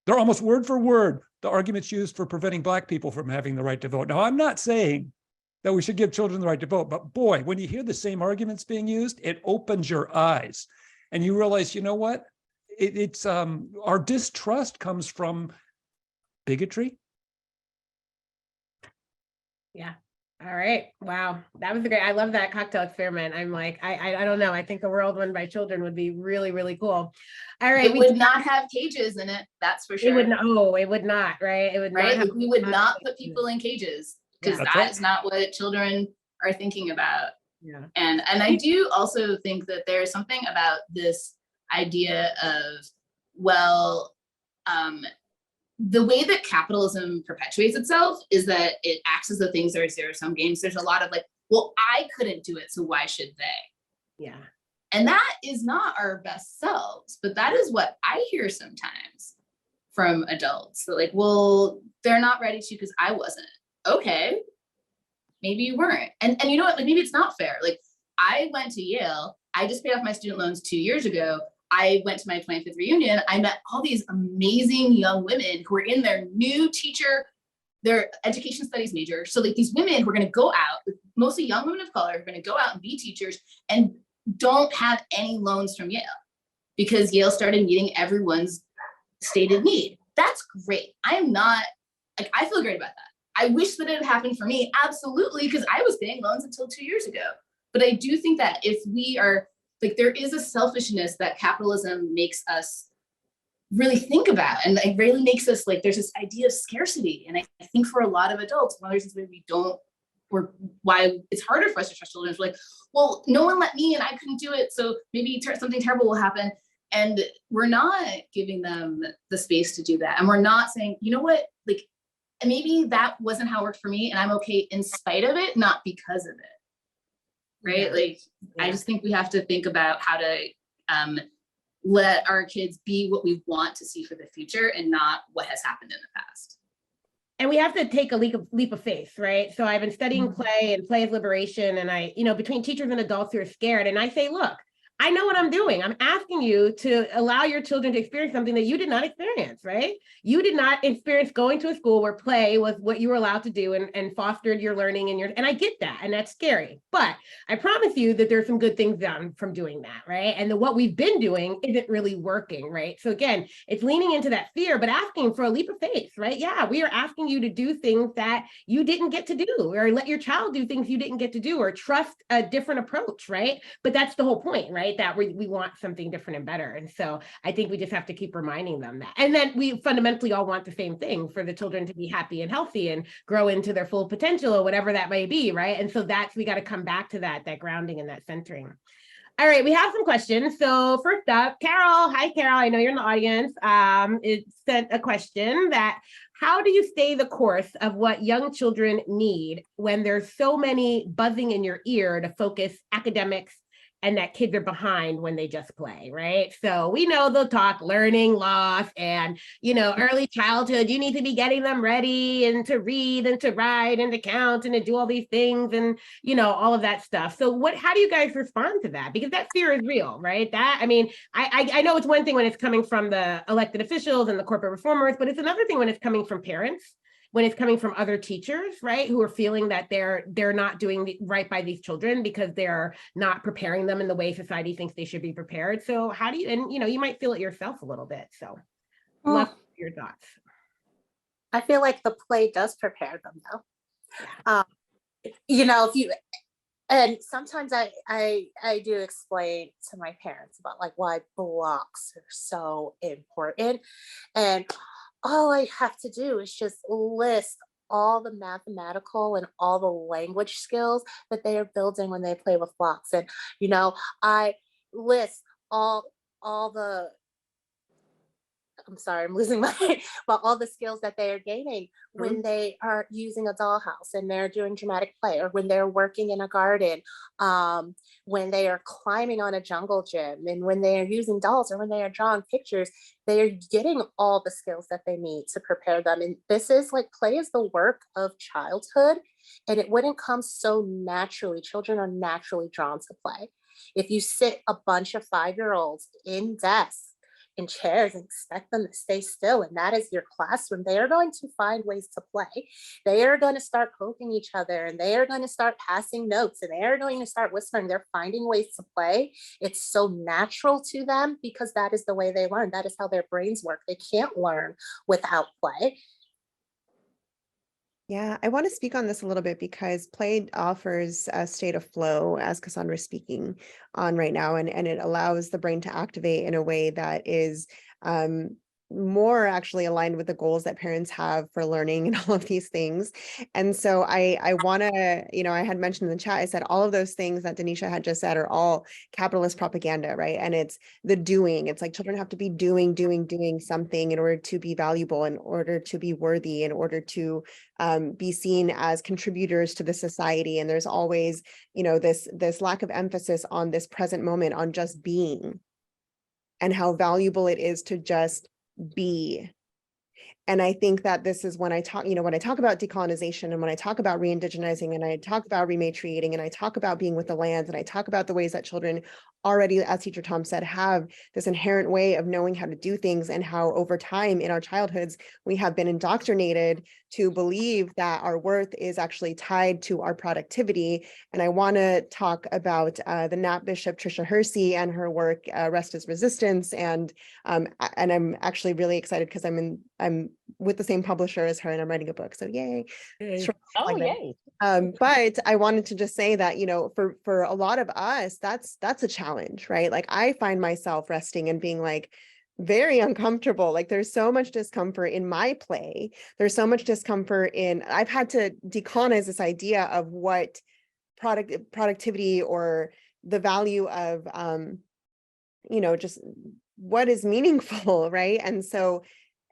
They're almost word for word the arguments used for preventing Black people from having the right to vote. Now, I'm not saying that we should give children the right to vote, but boy, when you hear the same arguments being used, it opens your eyes and you realize, you know what? It's our distrust comes from bigotry. Yeah. All right. Wow. That was great. I love that cocktail experiment. I'm like, I don't know. I think a world run by children would be really, really cool. All right. It would not have cages in it. That's for sure. It would not. Oh, it would not. Right. It would not. Right. Have, Like, we would not put people in cages because That's that right. is not what children are thinking about. yeah. And I do also think that there's something about this idea of, well, the way that capitalism perpetuates itself is that it acts as though things are zero-sum games. There's a lot of like, well, I couldn't do it, so why should they? Yeah. And that is not our best selves, but that is what I hear sometimes from adults. So like, well, they're not ready to because I wasn't. Okay, maybe you weren't. And you know what, like maybe it's not fair. Like I went to Yale, I just paid off my student loans 2 years ago. I went to my 25th reunion. I met all these amazing young women who were in their new their education studies major. So like these women who are gonna go out, mostly young women of color, who are gonna go out and be teachers and don't have any loans from Yale because Yale started meeting everyone's stated need. That's great. I'm not, like, I feel great about that. I wish that it had happened for me, absolutely, because I was paying loans until 2 years ago. But I do think that if we are, like, there is a selfishness that capitalism makes us really think about, and it really makes us, like, there's this idea of scarcity. And I think for a lot of adults, one of the reasons why we don't, or why it's harder for us to trust children is like, well, no one let me and I couldn't do it, so maybe something terrible will happen. And we're not giving them the space to do that. And we're not saying, you know what, like, maybe that wasn't how it worked for me and I'm okay in spite of it, not because of it. Right? Like, I just think we have to think about how to let our kids be what we want to see for the future and not what has happened in the past. And we have to take a leap of faith, right? So I've been studying play and play is liberation. And I, between teachers and adults who are scared, and I say, look, I know what I'm doing. I'm asking you to allow your children to experience something that you did not experience, right? You did not experience going to a school where play was what you were allowed to do and fostered your learning and I get that, and that's scary. But I promise you that there's some good things done from doing that, right? And what we've been doing isn't really working, right? So again, it's leaning into that fear, but asking for a leap of faith, right? Yeah, we are asking you to do things that you didn't get to do, or let your child do things you didn't get to do, or trust a different approach, right? But that's the whole point, right? That we want something different and better. And so I think we just have to keep reminding them that. And then we fundamentally all want the same thing, for the children to be happy and healthy and grow into their full potential, or whatever that may be, right? And so we got to come back to that grounding and that centering. All right, we have some questions. So first up, Carol. Hi, Carol. I know you're in the audience. It sent a question that, how do you stay the course of what young children need when there's so many buzzing in your ear to focus academics and that kids are behind when they just play, right? So we know they'll talk learning loss and, early childhood, you need to be getting them ready and to read and to write and to count and to do all these things and, all of that stuff. So how do you guys respond to that? Because that fear is real, right? I know it's one thing when it's coming from the elected officials and the corporate reformers, but it's another thing when it's coming from parents, when it's coming from other teachers, right, who are feeling that they're not doing right by these children because they're not preparing them in the way society thinks they should be prepared. So how do you, and you might feel it yourself a little bit. So love your thoughts. I feel like the play does prepare them though. If you, and sometimes I do explain to my parents about like why blocks are so important, and all I have to do is just list all the mathematical and all the language skills that they are building when they play with blocks. And, I list all the, I'm sorry, I'm losing my, but all the skills that they are gaining when they are using a dollhouse and they're doing dramatic play, or when they're working in a garden, when they are climbing on a jungle gym, and when they are using dolls, or when they are drawing pictures, they are getting all the skills that they need to prepare them. And this is like, play is the work of childhood, and it wouldn't come so naturally. Children are naturally drawn to play. If you sit a bunch of 5-year-olds in desks in chairs and expect them to stay still. And that is your classroom. They are going to find ways to play. They are going to start poking each other, and they are going to start passing notes, and they are going to start whispering. They're finding ways to play. It's so natural to them because that is the way they learn. That is how their brains work. They can't learn without play. Yeah, I want to speak on this a little bit because play offers a state of flow, as Cassandra is speaking on right now, and it allows the brain to activate in a way that is more actually aligned with the goals that parents have for learning and all of these things. And so I want to, I had mentioned in the chat, I said all of those things that Denisha had just said are all capitalist propaganda, right? And it's the doing. It's like children have to be doing something in order to be valuable, in order to be worthy, in order to be seen as contributors to the society. And there's always, this lack of emphasis on this present moment, on just being, and how valuable it is to just be. And I think that this is when I talk, when I talk about decolonization, and when I talk about re-indigenizing, and I talk about rematriating, and I talk about being with the lands, and I talk about the ways that children already, as Teacher Tom said, have this inherent way of knowing how to do things, and how over time in our childhoods, we have been indoctrinated to believe that our worth is actually tied to our productivity. And I want to talk about the Nat Bishop Tricia Hersey and her work, Rest is Resistance. And I'm actually really excited because I'm with the same publisher as her, and I'm writing a book. So yay. Yay. Oh, yay. But I wanted to just say that, for a lot of us, that's a challenge, right? Like I find myself resting and being like very uncomfortable. Like there's so much discomfort in my play. There's so much discomfort I've had to decolonize this idea of what productivity or the value of, just what is meaningful, right?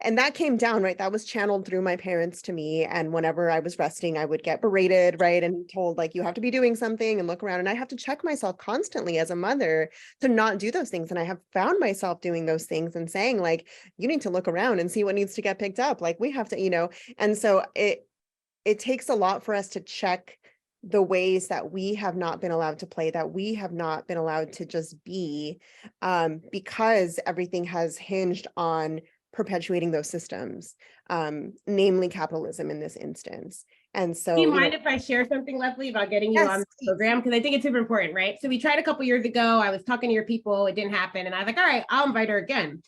And that came down, right? That was channeled through my parents to me. And whenever I was resting, I would get berated, right? And told like, you have to be doing something, and look around. And I have to check myself constantly as a mother to not do those things. And I have found myself doing those things and saying like, you need to look around and see what needs to get picked up. Like we have to, and so it takes a lot for us to check the ways that we have not been allowed to play, that we have not been allowed to just be, because everything has hinged on perpetuating those systems, namely capitalism in this instance. And so, do you mind if I share something, Leslie, about getting you on the program? Because I think it's super important, right? So we tried a couple years ago. I was talking to your people. It didn't happen. And I was like, all right, I'll invite her again.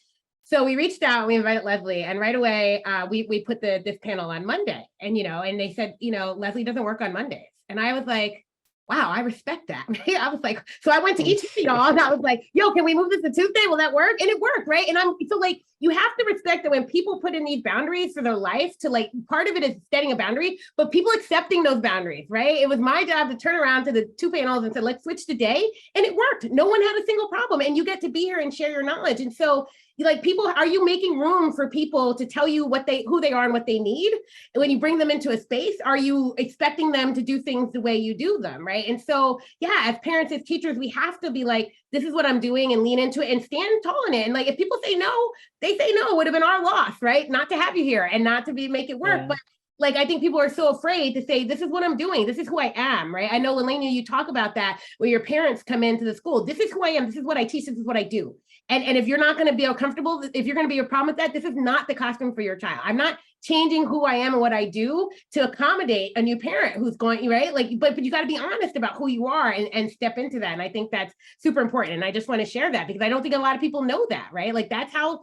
So we reached out, we invited Leslie, and right away, we put this panel on Monday. And, and they said, Leslie doesn't work on Mondays. And I was like, wow, I respect that. Right? I was like, so I went to each of y'all and I was like, yo, can we move this to Tuesday? Will that work? And it worked, right? And so like, you have to respect that when people put in these boundaries for their life, to like, part of it is setting a boundary, but people accepting those boundaries, right? It was my job to turn around to the two panels and say, let's switch today. And it worked. No one had a single problem. And you get to be here and share your knowledge. And so like people, are you making room for people to tell you who they are and what they need? And when you bring them into a space, are you expecting them to do things the way you do them, right? And so, yeah, as parents, as teachers, we have to be like, this is what I'm doing, and lean into it and stand tall in it. And like, if people say no, they say no. It would have been our loss, right? Not to have you here and not to make it work. Yeah. But like, I think people are so afraid to say, this is what I'm doing. This is who I am, right? I know, Laleña, you talk about that when your parents come into the school. This is who I am. This is what I teach. This is what I do. And if you're not going to be uncomfortable, if you're going to be a problem with that, this is not the classroom for your child. I'm not changing who I am and what I do to accommodate a new parent who's going, right? Like, but you got to be honest about who you are and step into that. And I think that's super important. And I just want to share that because I don't think a lot of people know that, right? Like that's how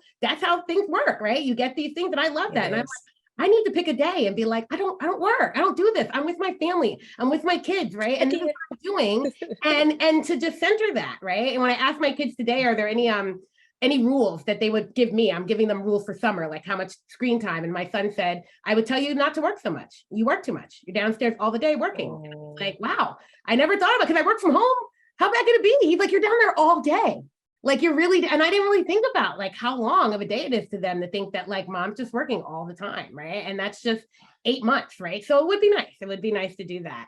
things work, right? You get these things, and I love that. And I'm like, I need to pick a day and be like, I don't work. I don't do this. I'm with my family. I'm with my kids, right? And this is what I'm doing. And to just center that, right? And when I asked my kids today, are there any rules that they would give me? I'm giving them rules for summer, like how much screen time. And my son said, I would tell you not to work so much. You work too much. You're downstairs all the day working. Oh. Like, wow, I never thought about it because I work from home. How bad could it be? He's like, you're down there all day. Like you're really, and I didn't really think about like how long of a day it is to them to think that like mom's just working all the time, right? And that's just 8 months, right? So it would be nice. It would be nice to do that.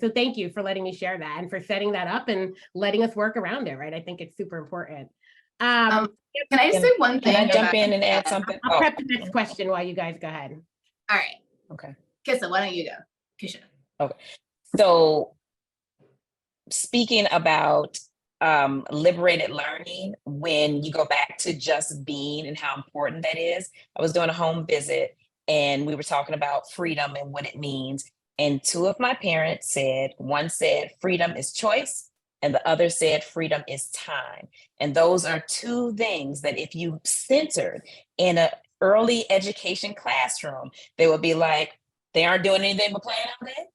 So thank you for letting me share that and for setting that up and letting us work around it, right? I think it's super important. Can I just say one thing? Can I jump in and add something? I'll prep the next question while you guys go ahead. All right. Okay. Kisa, why don't you go? Kisha. Okay. So speaking about liberated learning when you go back to just being and how important that is. I was doing a home visit and we were talking about freedom and what it means. And two of my parents said, one said freedom is choice, and the other said freedom is time. And those are two things that if you centered in an early education classroom, they would be like, they aren't doing anything but playing all day.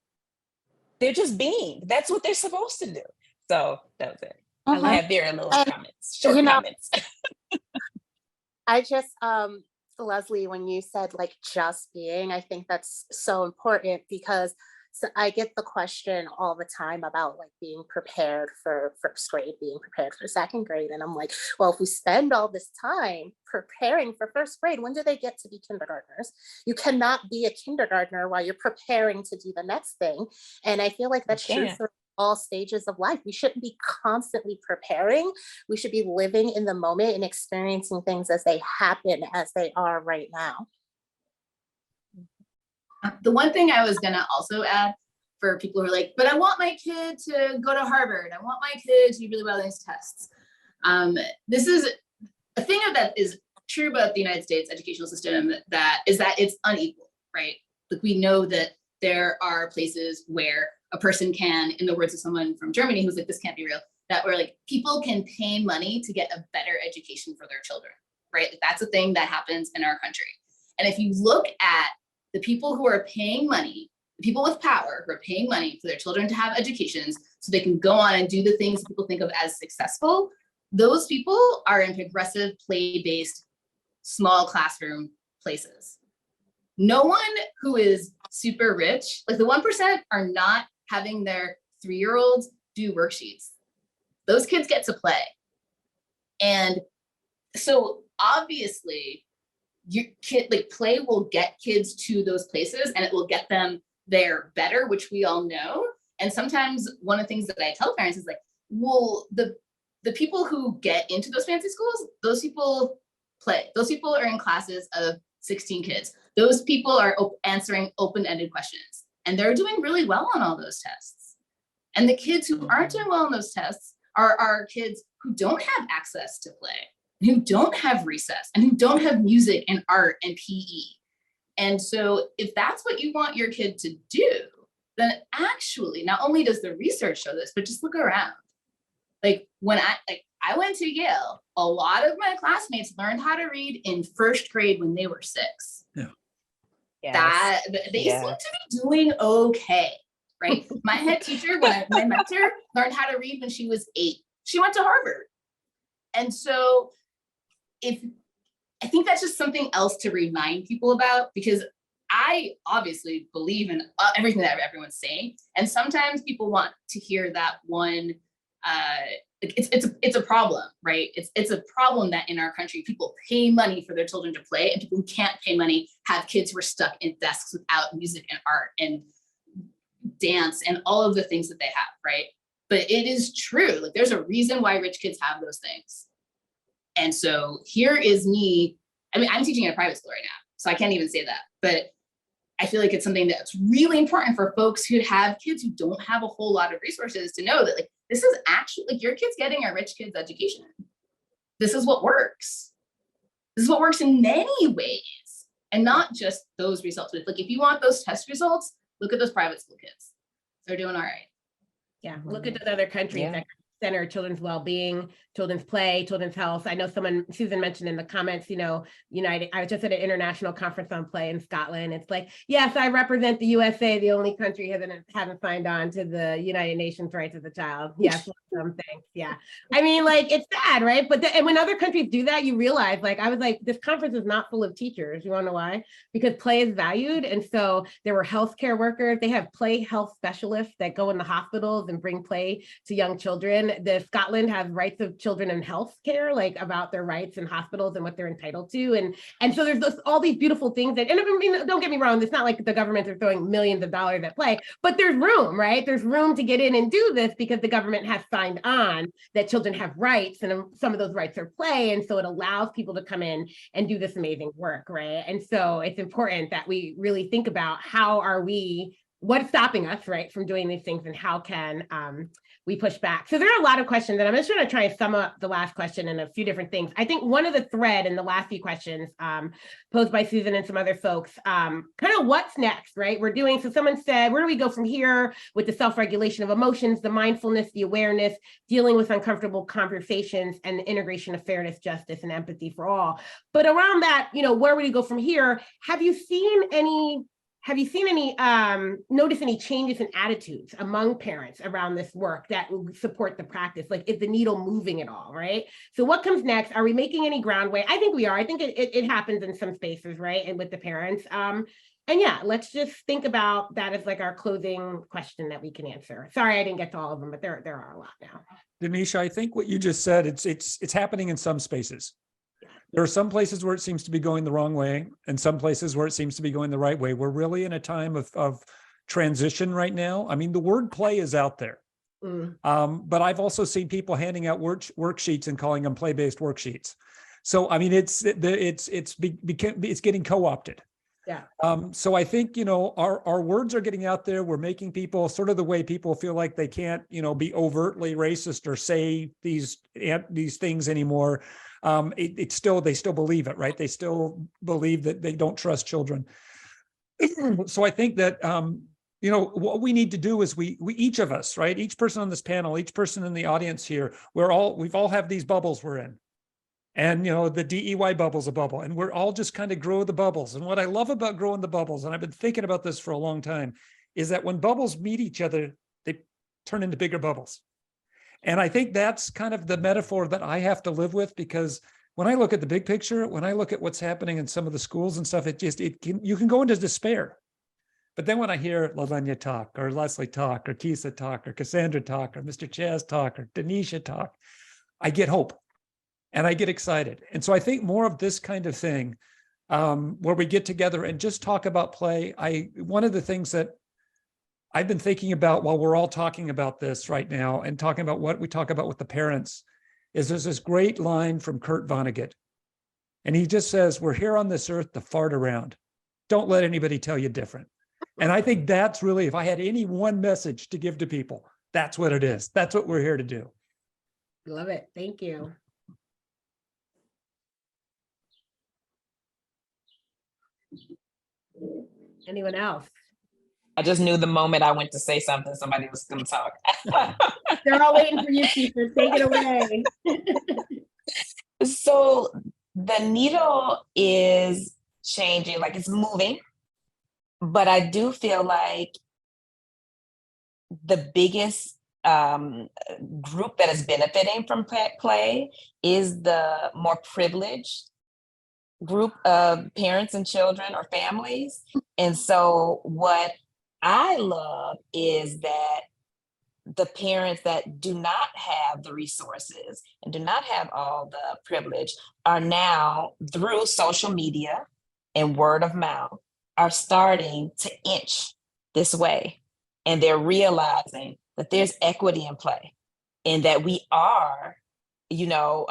They're just being. That's what they're supposed to do. So that was it. I have very little comments, short comments. I just, Leslie, when you said like just being, I think that's so important because I get the question all the time about like being prepared for first grade, being prepared for second grade. And I'm like, well, if we spend all this time preparing for first grade, when do they get to be kindergartners? You cannot be a kindergartner while you're preparing to do the next thing. And I feel like that's true for all stages of life. We shouldn't be constantly preparing. We should be living in the moment and experiencing things as they happen, as they are right now. The one thing I was gonna also add for people who are like, but I want my kid to go to Harvard. I want my kid to do really well in these tests. This is a thing that is true about the United States educational system, that it's unequal, right? Like we know that there are places where a person can, in the words of someone from Germany who's like, this can't be real, that where like people can pay money to get a better education for their children, right? That's a thing that happens in our country. And if you look at the people who are paying money, the people with power who are paying money for their children to have educations so they can go on and do the things people think of as successful, those people are in progressive, play-based, small classroom places. No one who is super rich, like the 1% are not having their 3-year-olds do worksheets. Those kids get to play. And so obviously, your kid, like play will get kids to those places and it will get them there better, which we all know. And sometimes one of the things that I tell parents is like, well, the people who get into those fancy schools, those people play. Those people are in classes of 16 kids. Those people are answering open-ended questions and they're doing really well on all those tests. And the kids who aren't doing well on those tests are kids who don't have access to play, who don't have recess, and who don't have music and art and PE. And so if that's what you want your kid to do, then actually, not only does the research show this, but just look around. Like when I went to Yale, a lot of my classmates learned how to read in first grade when they were 6. Yeah. That they seem to be doing okay, right? My head teacher, my mentor, learned how to read when she was 8. She went to Harvard. And so I think that's just something else to remind people about, because I obviously believe in everything that everyone's saying. And sometimes people want to hear that one, it's a problem, right? It's a problem that in our country, people pay money for their children to play, and people who can't pay money have kids who are stuck in desks without music and art and dance and all of the things that they have, right? But it is true, like there's a reason why rich kids have those things. And so here is me, I mean, I'm teaching in a private school right now, so I can't even say that, but I feel like it's something that's really important for folks who have kids who don't have a whole lot of resources to know that like, this is actually, like your kid's getting a rich kid's education. This is what works. This is what works in many ways, and not just those results. Like if you want those test results, look at those private school kids. They're doing all right. Yeah, look at those other countries that center children's well-being, children's play, children's health. I know Susan mentioned in the comments, United, I was just at an international conference on play in Scotland. It's like, yes, I represent the USA, the only country haven't signed on to the United Nations Rights of the Child. Yes, thanks. Yeah. I mean, like, it's sad, right? But and when other countries do that, you realize, like, I was like, this conference is not full of teachers. You wanna know why? Because play is valued. And so there were healthcare workers. They have play health specialists that go in the hospitals and bring play to young children. The Scotland has rights of children in health care, like about their rights in hospitals and what they're entitled to. And so there's all these beautiful things that, and I mean, don't get me wrong, it's not like the government are throwing millions of dollars at play, but there's room, right? There's room to get in and do this because the government has signed on that children have rights, and some of those rights are play. And so it allows people to come in and do this amazing work, right? And so it's important that we really think about how are we what's stopping us, right, from doing these things, and how can we push back? So there are a lot of questions, and I'm just going to try and sum up the last question in a few different things. I think one of the thread in the last few questions posed by Susan and some other folks, kind of what's next, right? We're doing, so someone said, where do we go from here with the self-regulation of emotions, the mindfulness, the awareness, dealing with uncomfortable conversations, and the integration of fairness, justice, and empathy for all? But around that, you know, where would we go from here? Have you seen any notice any changes in attitudes among parents around this work that will support the practice? Like, is the needle moving at all, right? So what comes next? Are we making any groundway? I think we are. I think it happens in some spaces, right? And with the parents. And yeah, let's just think about that as like our closing question that we can answer. Sorry, I didn't get to all of them, but there are a lot now. Denisha, I think what you just said, it's happening in some spaces. There are some places where it seems to be going the wrong way, and some places where it seems to be going the right way. We're really in a time of transition right now. I mean, the word play is out there, but I've also seen people handing out worksheets and calling them play-based worksheets. So I mean, it's getting co-opted. Yeah. So I think, you know, our words are getting out there. We're making people sort of the way people feel like they can't, you know, be overtly racist or say these things anymore. They still believe it, right? They still believe that they don't trust children. So I think that, you know, what we need to do is we each of us, right? Each person on this panel, each person in the audience here, we've all have these bubbles we're in. And, you know, the DEY bubble's a bubble, and we're all just kind of grow the bubbles. And what I love about growing the bubbles, and I've been thinking about this for a long time, is that when bubbles meet each other, they turn into bigger bubbles. And I think that's kind of the metaphor that I have to live with, because when I look at the big picture, when I look at what's happening in some of the schools and stuff, you can go into despair. But then when I hear Laleña talk, or Leslie talk, or Kisa talk, or Cassandra talk, or Mr. Chazz talk, or Denisha talk, I get hope and I get excited. And so I think more of this kind of thing, where we get together and just talk about play. One of the things that I've been thinking about while we're all talking about this right now and talking about what we talk about with the parents is there's this great line from Kurt Vonnegut. And he just says, we're here on this earth to fart around. Don't let anybody tell you different. And I think that's really, if I had any one message to give to people, that's what it is. That's what we're here to do. Love it. Thank you. Anyone else? I just knew the moment I went to say something, somebody was going to talk. They're all waiting for you, Kisa. Take it away. So the needle is changing, like it's moving, but I do feel like the biggest group that is benefiting from play is the more privileged group of parents and children or families. And so what I love is that the parents that do not have the resources and do not have all the privilege are now, through social media and word of mouth, are starting to inch this way. And they're realizing that there's equity in play and that we are, you know,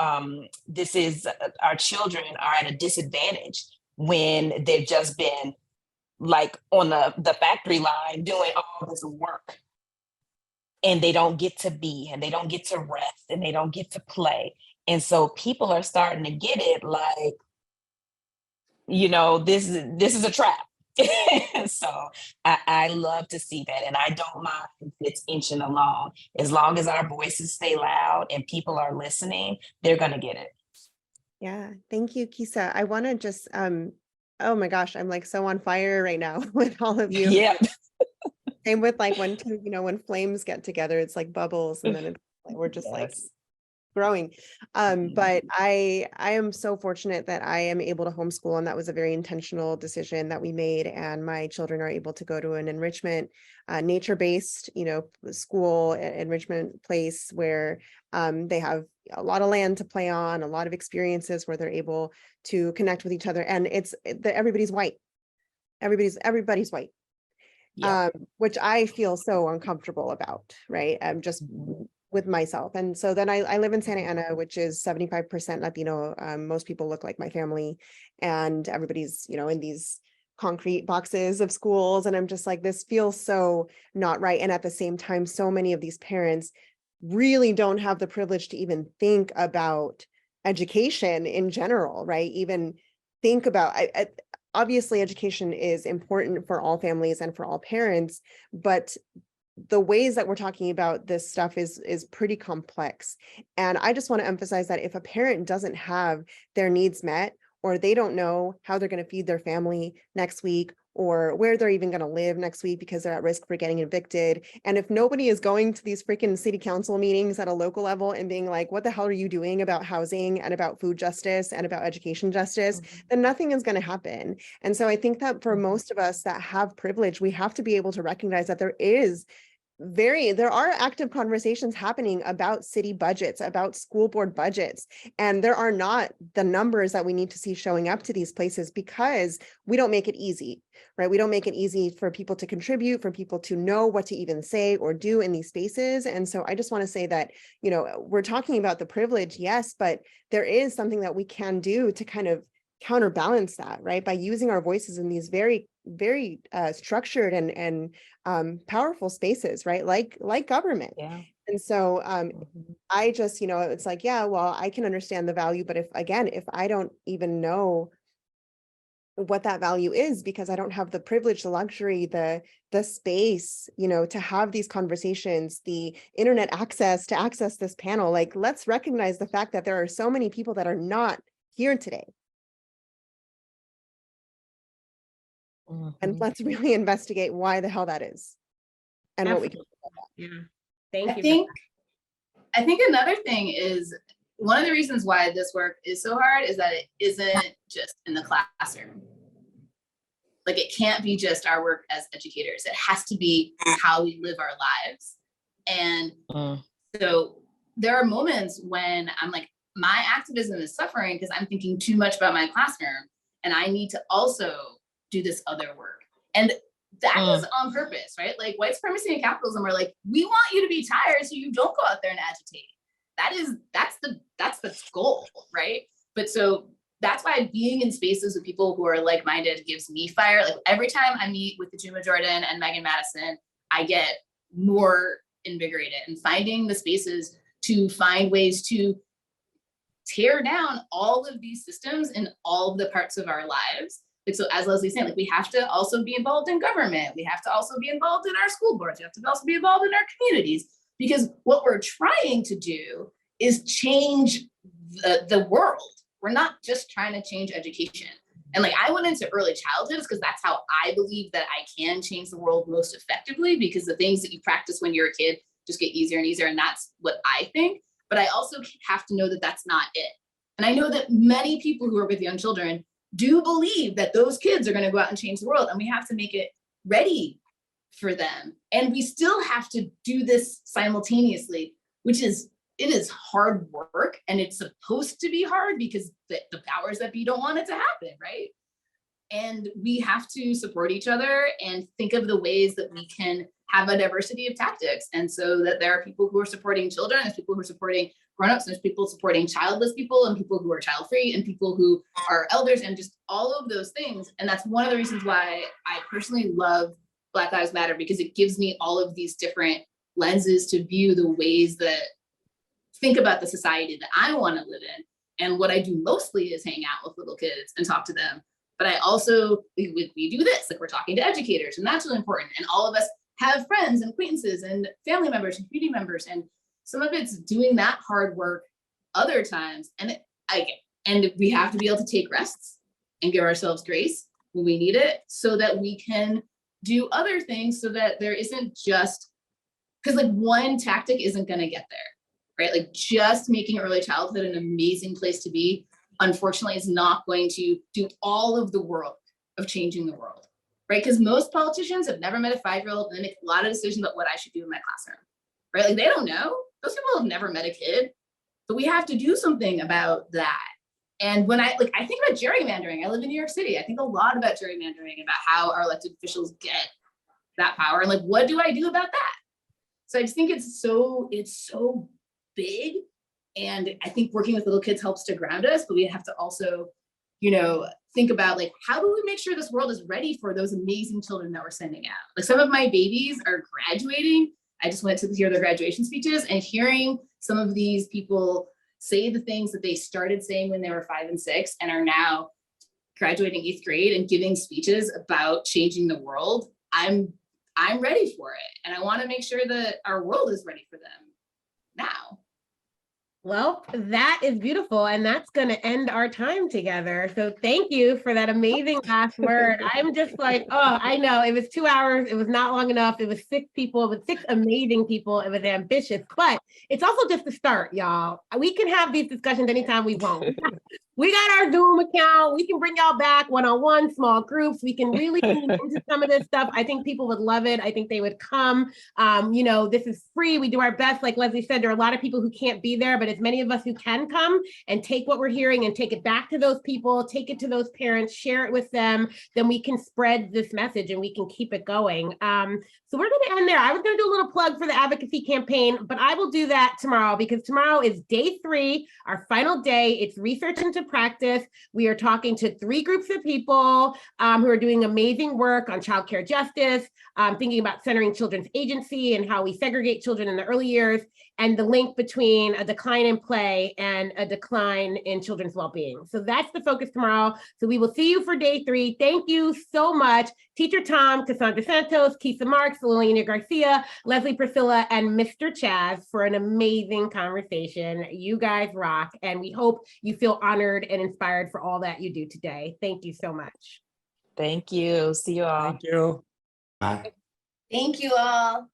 this is, our children are at a disadvantage when they've just been like on the factory line doing all this work, and they don't get to be, and they don't get to rest, and they don't get to play. And so people are starting to get it, like, you know, this is a trap. So I love to see that, and I don't mind if it's inching along. As long as our voices stay loud and people are listening, they're gonna get it. Yeah, thank you, Kisa. I want to just, oh my gosh, I'm like so on fire right now with all of you. Yeah. Same with like when two, you know, when flames get together, it's like bubbles, and then it's like, we're just like Yes. growing. But I am so fortunate that I am able to homeschool, and that was a very intentional decision that we made. And my children are able to go to an enrichment, nature-based, you know, school enrichment place where they have a lot of land to play on, a lot of experiences where they're able to connect with each other. And everybody's white. Everybody's white. Yeah. Which I feel so uncomfortable about, right? Just with myself. And so then I live in Santa Ana, which is 75% Latino. Most people look like my family, and everybody's, you know, in these concrete boxes of schools. And I'm just like, this feels so not right. And at the same time, so many of these parents really don't have the privilege to even think about education in general, right? Even think about, obviously education is important for all families and for all parents, but the ways that we're talking about this stuff is pretty complex. And I just want to emphasize that if a parent doesn't have their needs met, or they don't know how they're going to feed their family next week, or where they're even going to live next week because they're at risk for getting evicted. And if nobody is going to these freaking city council meetings at a local level and being like, what the hell are you doing about housing and about food justice and about education justice, then nothing is going to happen. And so I think that for most of us that have privilege, we have to be able to recognize that there are active conversations happening about city budgets, about school board budgets, and there are not the numbers that we need to see showing up to these places because we don't make it easy, right? We don't make it easy for people to contribute, for people to know what to even say or do in these spaces. And so I just want to say that, we're talking about the privilege, yes, but there is something that we can do to kind of counterbalance that, right? By using our voices in these very, very structured and powerful spaces, right? Like government. Yeah. And so I just, it's like, yeah, well, I can understand the value, but if I don't even know what that value is because I don't have the privilege, the luxury, the space, to have these conversations, the internet access to access this panel, like, let's recognize the fact that there are so many people that are not here today. And let's really investigate why the hell that is and what we can do about that. Yeah. Thank you. I think another thing is one of the reasons why this work is so hard is that it isn't just in the classroom. Like, it can't be just our work as educators. It has to be how we live our lives. And so there are moments when I'm like, my activism is suffering because I'm thinking too much about my classroom and I need to also do this other work. And that is on purpose, right? Like, white supremacy and capitalism are like, we want you to be tired so you don't go out there and agitate. That's the goal, right? But so that's why being in spaces with people who are like-minded gives me fire. Like, every time I meet with the Juma Jordan and Megan Madison, I get more invigorated, and finding the spaces to find ways to tear down all of these systems in all of the parts of our lives. Like, so as Leslie's saying, like, we have to also be involved in government. We have to also be involved in our school boards. We have to also be involved in our communities, because what we're trying to do is change the world. We're not just trying to change education. And like, I went into early childhood because that's how I believe that I can change the world most effectively, because the things that you practice when you're a kid just get easier and easier. And that's what I think. But I also have to know that that's not it. And I know that many people who are with young children do believe that those kids are going to go out and change the world, and we have to make it ready for them. And we still have to do this simultaneously, which is, it is hard work, and it's supposed to be hard because the powers that be don't want it to happen, right? And we have to support each other and think of the ways that we can have a diversity of tactics. And so that there are people who are supporting children, there's people who are supporting grown-ups, there's people supporting childless people, and people who are child-free, and people who are elders, and just all of those things. And that's one of the reasons why I personally love Black Lives Matter, because it gives me all of these different lenses to view the ways that think about the society that I want to live in. And what I do mostly is hang out with little kids and talk to them. But I also, we do this, like, we're talking to educators, and that's really important. And all of us have friends and acquaintances and family members and community members, and some of it's doing that hard work other times. And we have to be able to take rests and give ourselves grace when we need it, so that we can do other things, so that there isn't just, because like one tactic isn't going to get there, right? Like, just making early childhood an amazing place to be, unfortunately, is not going to do all of the work of changing the world, right? Because most politicians have never met a 5-year-old, and they make a lot of decisions about what I should do in my classroom, right? Like, they don't know. Those people have never met a kid. But we have to do something about that. And when I think about gerrymandering, I live in New York City. I think a lot about gerrymandering, about how our elected officials get that power, and like, what do I do about that? So I just think it's so big. And I think working with little kids helps to ground us, but we have to also, you know, think about like, how do we make sure this world is ready for those amazing children that we're sending out? Like some of my babies are graduating. I just went to hear their graduation speeches, and hearing some of these people say the things that they started saying when they were 5 and 6 and are now graduating 8th grade and giving speeches about changing the world. I'm ready for it. And I want to make sure that our world is ready for them now. Well, that is beautiful. And that's going to end our time together. So thank you for that amazing last word. I'm just like, oh, I know it was 2 hours. It was not long enough. It was 6 people. It was 6 amazing people. It was ambitious, but it's also just the start, y'all. We can have these discussions anytime we want. We got our Zoom account. We can bring y'all back one-on-one, small groups. We can really lean into some of this stuff. I think people would love it. I think they would come. You know, this is free. We do our best. Like Leslie said, there are a lot of people who can't be there, but as many of us who can come and take what we're hearing and take it back to those people, take it to those parents, share it with them, then we can spread this message and we can keep it going. So we're going to end there. I was going to do a little plug for the advocacy campaign, but I will do that tomorrow because tomorrow is day 3, our final day. It's research into practice. We are talking to 3 groups of people who are doing amazing work on childcare justice, thinking about centering children's agency and how we segregate children in the early years, and the link between a decline in play and a decline in children's well-being. So that's the focus tomorrow. So we will see you for day 3. Thank you so much, Teacher Tom, Cassandra Santos, Kisa Marx, Laleña Garcia, Leslie Priscilla, and Mr. Chazz for an amazing conversation. You guys rock, and we hope you feel honored and inspired for all that you do today. Thank you so much. Thank you. See you all. Thank you. Bye. Thank you all.